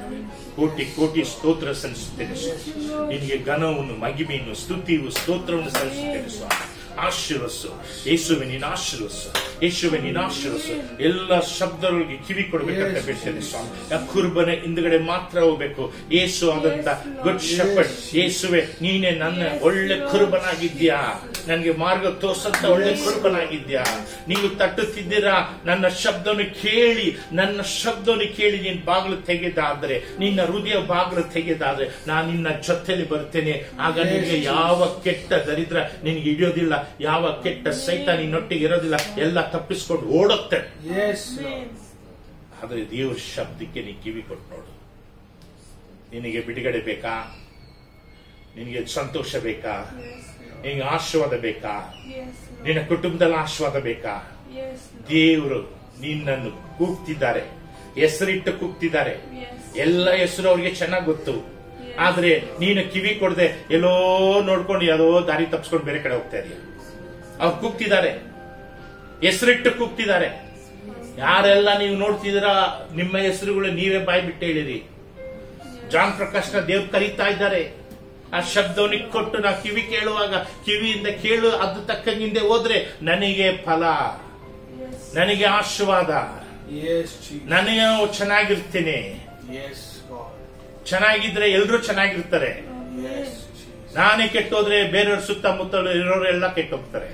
ಕೋಟಿ ಕೋಟಿ ಸ್ತೋತ್ರ ಸಲ್ಲಿಸುತ್ತೇನೆ ಸ್ವಾಮಿ. ನಿನಗೆ ಘನವನ್ನು, ಮಹಿಮೆಯನ್ನು, ಸ್ತುತಿಯು, ಸ್ತೋತ್ರವನ್ನು ಸಲ್ಲಿಸುತ್ತೇನೆ ಸ್ವಾಮಿ. ಆಶೀರ್ವಸು ಯೇಸುವೆ, ನೀನು ಆಶೀರ್ವಸು ಯೇಸುವೆ, ನೀನು ಆಶೀರ್ವಸು. ಎಲ್ಲ ಶಬ್ದಗಳಿಗೆ ಕಿವಿ ಕೊಡಬೇಕಂತ ಬೇಡ್ತೇನೆ ಸ್ವಾಮಿ. ಕುರುಬನ ಹಿಂದ್ಗಡೆ ಮಾತ್ರ ಹೋಗ್ಬೇಕು. ಯೇಸು ಆದಂತ ಗುಡ್ ಶೆಪರ್ಡ್ ಯೇಸುವೆ, ನೀನೇ ನನ್ನ ಒಳ್ಳೆ ಕುರುಬನಾಗಿದ್ಯಾ. ನನಗೆ ಮಾರ್ಗ ತೋರ್ಸಂತ ಒಳ್ಳೆ ಕುರುಬನಾಗಿದ್ಯಾ. ನೀವು ತಟ್ಟುತ್ತಿದ್ದೀರಾ, ನನ್ನ ಶಬ್ದವನ್ನು ಕೇಳಿ ನೀನ್ ಬಾಗಿಲು ತೆಗೆದಾದ್ರೆ, ನಿನ್ನ ಹೃದಯ ಬಾಗಿಲು ತೆಗೆದಾದ್ರೆ ನಾನು ನಿನ್ನ ಜೊತೆಲಿ ಬರ್ತೇನೆ. ಆಗ ನಿನಗೆ ಯಾವ ಕೆಟ್ಟ ದರಿದ್ರ ನಿನಗೆ ಹಿಡಿಯೋದಿಲ್ಲ, ಯಾವ ಕೆಟ್ಟ ಸೈತ ನಿನ್ನೊಟ್ಟಿಗೆ ಇರೋದಿಲ್ಲ. ಎಲ್ಲ ತಪ್ಪಿಸ್ಕೊಂಡು ಓಡುತ್ತೆ. ಆದ್ರೆ ದೇವರ ಶಬ್ದಕ್ಕೆ ನೀ ಕಿವಿ ಕೊಟ್ಟು ನೋಡು. ನಿನಗೆ ಬಿಡುಗಡೆ ಬೇಕಾ? ನಿನಗೆ ಸಂತೋಷ ಬೇಕಾ? ನಿನಗೆ ಆಶೀರ್ವಾದ ಬೇಕಾ? ನಿನ್ನ ಕುಟುಂಬದಲ್ಲಿ ಆಶೀರ್ವಾದ ಬೇಕಾ? ದೇವರು ನಿನ್ನನ್ನು ಕೂಗ್ತಿದ್ದಾರೆ, ಹೆಸರಿಟ್ಟು ಕೂಗ್ತಿದ್ದಾರೆ. ಎಲ್ಲ ಹೆಸರು ಅವ್ರಿಗೆ ಚೆನ್ನಾಗಿ ಗೊತ್ತು. ಆದ್ರೆ ನೀನು ಕಿವಿ ಕೊಡದೆ ಎಲ್ಲೋ ನೋಡ್ಕೊಂಡು ಯಾವುದೋ ದಾರಿ ತಪ್ಪಿಸ್ಕೊಂಡು ಬೇರೆ ಕಡೆ ಹೋಗ್ತಾ ಇದೀಯ. ಅವ್ರು ಕೂಗ್ತಿದ್ದಾರೆ, ಹೆಸರಿಟ್ಟು ಕೂಗ್ತಿದ್ದಾರೆ. ಯಾರೆಲ್ಲ ನೀವು ನೋಡ್ತಿದ್ದೀರಾ ನಿಮ್ಮ ಹೆಸರುಗಳು ನೀವೇ ಬಾಯಿ ಬಿಟ್ಟು ಹೇಳಿರಿ. ಜಾನ್ ಪ್ರಕಾಶ್ನ ದೇವ್ರು ಕರೀತಾ ಇದ್ದಾರೆ. ಆ ಶಬ್ದವನಿಗೆ ಕೊಟ್ಟು ನಾವು ಕಿವಿ ಕೇಳುವಾಗ ಕಿವಿಯಿಂದ ಕೇಳು, ಅದು ತಕ್ಕಂಗಿಂದೆ ಹೋದ್ರೆ ನನಗೆ ಫಲ, ನನಗೆ ಆಶೀರ್ವಾದ, ನನಗೆ ಚೆನ್ನಾಗಿರ್ತೇನೆ. ಚೆನ್ನಾಗಿದ್ರೆ ಎಲ್ರೂ ಚೆನ್ನಾಗಿರ್ತಾರೆ. ನಾನೇ ಕೆಟ್ಟೋದ್ರೆ ಬೇರೆಯವ್ರ ಸುತ್ತಮುತ್ತಲು ಇರೋರೆಲ್ಲ ಕೆಟ್ಟೋಗ್ತಾರೆ.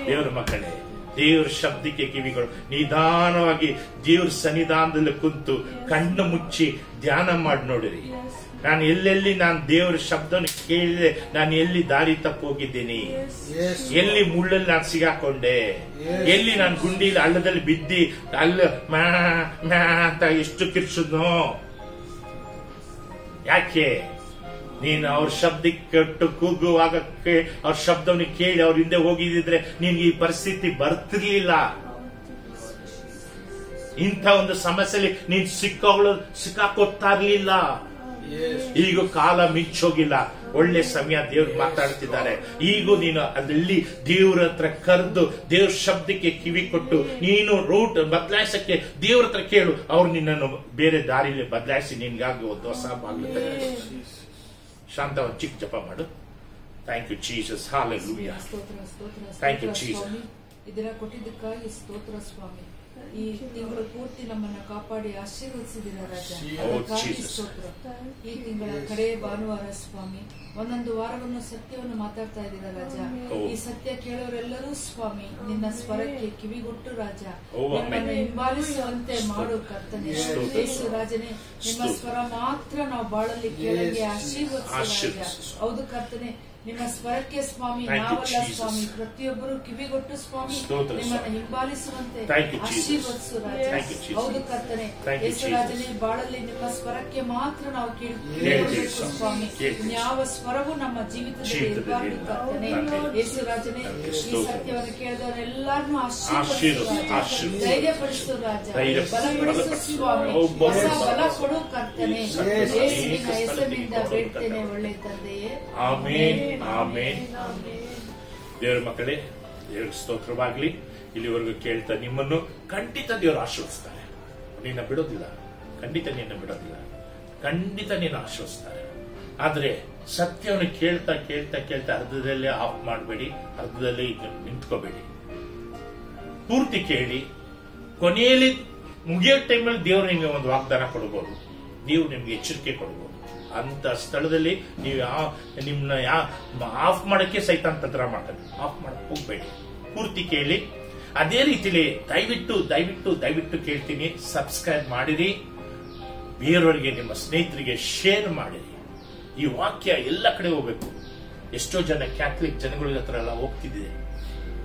ದೇವ್ರ ಮಕ್ಕಳೇ, ದೇವ್ರ ಶಬ್ದಕ್ಕೆ ಕಿವಿಗಳು, ನಿಧಾನವಾಗಿ ದೇವ್ರ ಸನ್ನಿಧಾನದಲ್ಲಿ ಕುಂತು ಕಣ್ಣು ಮುಚ್ಚಿ ಧ್ಯಾನ ಮಾಡಿ ನೋಡಿರಿ. ನಾನು ಎಲ್ಲೆಲ್ಲಿ ನಾನು ದೇವರ ಶಬ್ದವನ್ನು ಕೇಳಿದೆ, ನಾನು ಎಲ್ಲಿ ದಾರಿ ತಪ್ಪೋಗಿದ್ದೀನಿ, ಎಲ್ಲಿ ಮುಳ್ಳಲ್ಲಿ ನಾನು ಸಿಗಾಕೊಂಡೆ, ಎಲ್ಲಿ ನಾನು ಗುಂಡಿಲಿ ಹಳ್ಳದಲ್ಲಿ ಬಿದ್ದಿ ಅಲ್ಲ ಮ್ಯಾ ಅಂತ ಎಷ್ಟು ಕಿರ್ಸುದ್ನೋ. ಯಾಕೆ? ನೀನು ಅವ್ರ ಶಬ್ದಕ್ಕೆ ಕೆಟ್ಟು ಕೂಗುವಾಗ ಅವ್ರ ಶಬ್ದವನ್ನು ಕೇಳಿ ಅವ್ರ ಹಿಂದೆ ಹೋಗಿದ್ರೆ ನಿನ್ಗೆ ಈ ಪರಿಸ್ಥಿತಿ ಬರ್ತಿರ್ಲಿಲ್ಲ. ಇಂಥ ಒಂದು ಸಮಸ್ಯೆಯಲ್ಲಿ ನೀನ್ ಸಿಕ್ಕಾಕೊತ್ತಾ ಇರ್ಲಿಲ್ಲ. ಈಗ ಕಾಲ ಮಿಂಚೋಗಿಲ್ಲ, ಒಳ್ಳೆ ಸಮಯ ದೇವ್ರು ಮಾತಾಡ್ತಿದ್ದಾರೆ. ಈಗ ನೀನು ಅದಲ್ಲಿ ದೇವ್ರ ಹತ್ರ ಕರೆದು ದೇವ್ರ ಶಬ್ದಕ್ಕೆ ಕಿವಿ ಕೊಟ್ಟು ನೀನು ರೂಟ್ ಬದಲಾಯಿಸಕ್ಕೆ ದೇವ್ರ ಹತ್ರ ಕೇಳು. ಅವ್ರು ನಿನ್ನನ್ನು ಬೇರೆ ದಾರಿಲಿ ಬದಲಾಯಿಸಿ ನಿನ್ಗಾಗಿ ಒಂದು ಹೊಸ ಬಾಗಿಲು. ಶಾಂತ ಒಂದು ಚಿಕ್ಕ ಜಪ ಮಾಡು. Thank you Jesus. Hallelujah. Thank you Jesus. ಇದರ ಕೊಟ್ಟಿದ್ದಕ್ಕಾಗಿ ಸ್ತೋತ್ರ ಸ್ವಾಮಿ. ಈ ತಿಂಗಳು ಪೂರ್ತಿ ನಮ್ಮನ್ನ ಕಾಪಾಡಿ ಆಶೀರ್ವದಿಸಿದಿರ ರಾಜ, ಅದಕ್ಕಾಗಿ ಸ್ತೋತ್ರ. ಈ ತಿಂಗಳ ಕಡೆ ಭಾನುವಾರ ಸ್ವಾಮಿ ಒಂದೊಂದು ವಾರವನ್ನು ಸತ್ಯವನ್ನು ಮಾತಾಡ್ತಾ ಇದ್ದೀರಾ ರಾಜ. ಈ ಸತ್ಯ ಕೇಳೋರೆಲ್ಲರೂ ಸ್ವಾಮಿ ನಿನ್ನ ಸ್ವರಕ್ಕೆ ಕಿವಿಗೊಟ್ಟು ರಾಜ ನಮ್ಮನ್ನು ಹಿಂಬಾಲಿಸುವಂತೆ ಮಾಡು ಕರ್ತನೆ. ಯೇಸು ರಾಜನೇ, ನಿಮ್ಮ ಸ್ವರ ಮಾತ್ರ ನಾವು ಬಾಳಲ್ಲಿ ಕೇಳಂಗೆ ಆಶೀರ್ವದಿಸು ರಾಜ. ಹೌದು ಕರ್ತನೆ, ನಿಮ್ಮ ಸ್ವರಕ್ಕೆ ಸ್ವಾಮಿ ನಾವಲ್ಲ ಸ್ವಾಮಿ, ಪ್ರತಿಯೊಬ್ಬರು ಕಿವಿಗೊಟ್ಟು ಸ್ವಾಮಿ ನಿಮ್ಮನ್ನು ಹಿಂಬಾಲಿಸುವಂತೆ ಆಶೀರ್ವದಿಸು ರಾಜ. ಹೌದು ಕರ್ತನೆ, ಯೇಸು ರಾಜನೇ, ಬಾಳಲ್ಲಿ ನಿಮ್ಮ ಸ್ವರಕ್ಕೆ ಮಾತ್ರ ನಾವು ಕೇಳಬೇಕು ಸ್ವಾಮಿ. ಯಾವ ಸ್ವರವೂ ನಮ್ಮ ಜೀವಿತದಲ್ಲಿ ಇರಬಾರ್ದು ಕರ್ತನೆ. ಯೇಸು ರಾಜನೇ, ಈ ಸತ್ಯವನ್ನು ಕೇಳಿದವರೆಲ್ಲರನ್ನೂ ಆಶೀರ್ವದಿಸು, ಧೈರ್ಯಪಡಿಸು ರಾಜ, ಬಲಪಡಿಸು ಸ್ವಾಮಿ, ಹೊಸ ಬಲ ಕೊಡು ಕರ್ತನೆ. ಯೇಸುವಿನ ಹೆಸರಿನಿಂದ ಬೇಡ್ತೇನೆ ಒಳ್ಳೆ ತಂದೆಯೇ, ಆಮೇನ್. ಆಮೇನ್. ದೇವರ ಮಕ್ಕಳೇ, ದೇವರ ಸ್ತೋತ್ರವಾಗ್ಲಿ. ಇಲ್ಲಿವರೆಗೂ ಕೇಳ್ತಾ ನಿಮ್ಮನ್ನು ಖಂಡಿತ ದೇವರು ಆಶೀರ್ವದಿಸ್ತಾರೆ. ನಿನ್ನ ಬಿಡೋದಿಲ್ಲ, ಖಂಡಿತ ನಿನ್ನ ಬಿಡೋದಿಲ್ಲ, ಖಂಡಿತ ನಿನ್ನ ಆಶೀರ್ವದಿಸ್ತಾರೆ. ಆದ್ರೆ ಸತ್ಯವನ್ನು ಕೇಳ್ತಾ ಕೇಳ್ತಾ ಕೇಳ್ತಾ ಅರ್ಧದಲ್ಲೇ ಆಫ್ ಮಾಡಬೇಡಿ, ಅರ್ಧದಲ್ಲೇ ನಿಂತ್ಕೋಬೇಡಿ. ಪೂರ್ತಿ ಕೇಳಿ, ಕೊನೆಯಲ್ಲಿ ಮುಗಿಯೋ ಟೈಮಲ್ಲಿ ದೇವರು ನಿಮಗೆ ಒಂದು ವಾಗ್ದಾನ ಕೊಡಬಹುದು, ನೀವು ನಿಮ್ಗೆ ಎಚ್ಚರಿಕೆ ಕೊಡಬಹುದು. ಅಂತ ಸ್ಥಳದಲ್ಲಿ ನೀವು ನಿಮ್ನ ಆಫ್ ಮಾಡಕ್ಕೆ ಸೈತಾನ್ ತಂತ್ರ ಮಾಡ್ತಾರೆ. ಆಫ್ ಮಾಡಕ್ ಹೋಗ್ಬೇಡಿ, ಪೂರ್ತಿ ಕೇಳಿ. ಅದೇ ರೀತಿಲಿ ದಯವಿಟ್ಟು ದಯವಿಟ್ಟು ದಯವಿಟ್ಟು ಕೇಳ್ತೀನಿ, ಸಬ್ಸ್ಕ್ರೈಬ್ ಮಾಡಿರಿ, ಬೇರೆಯವರಿಗೆ ನಿಮ್ಮ ಸ್ನೇಹಿತರಿಗೆ ಶೇರ್ ಮಾಡಿರಿ. ಈ ವಾಕ್ಯ ಎಲ್ಲ ಕಡೆ ಹೋಗ್ಬೇಕು. ಎಷ್ಟೋ ಜನ ಕ್ಯಾಥಲಿಕ್ ಜನಗಳ ಹತ್ರ ಎಲ್ಲ ಹೋಗ್ತಿದೆ,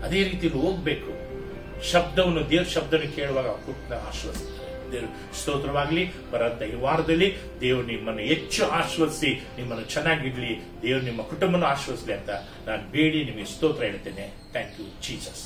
ಅದೇ ರೀತಿಯಲ್ಲಿ ಹೋಗ್ಬೇಕು. ಶಬ್ದವನ್ನು, ದೇವ್ರ ಶಬ್ದವನ್ನು ಕೇಳುವಾಗ ಆಶ್ವಾಸ. ದೇವ್ರ ಸ್ತೋತ್ರವಾಗ್ಲಿ. ಬರಂತ ಈ ವಾರದಲ್ಲಿ ದೇವ್ರು ನಿಮ್ಮನ್ನು ಹೆಚ್ಚು ಆಶ್ವಸಿಸಿ ನಿಮ್ಮನ್ನು ಚೆನ್ನಾಗಿಡ್ಲಿ, ದೇವ್ರು ನಿಮ್ಮ ಕುಟುಂಬನ ಆಶ್ವಸಿಸಲಿ ಅಂತ ನಾನು ಬೇಡಿ ನಿಮಗೆ ಸ್ತೋತ್ರ ಹೇಳ್ತೇನೆ. Thank you Jesus.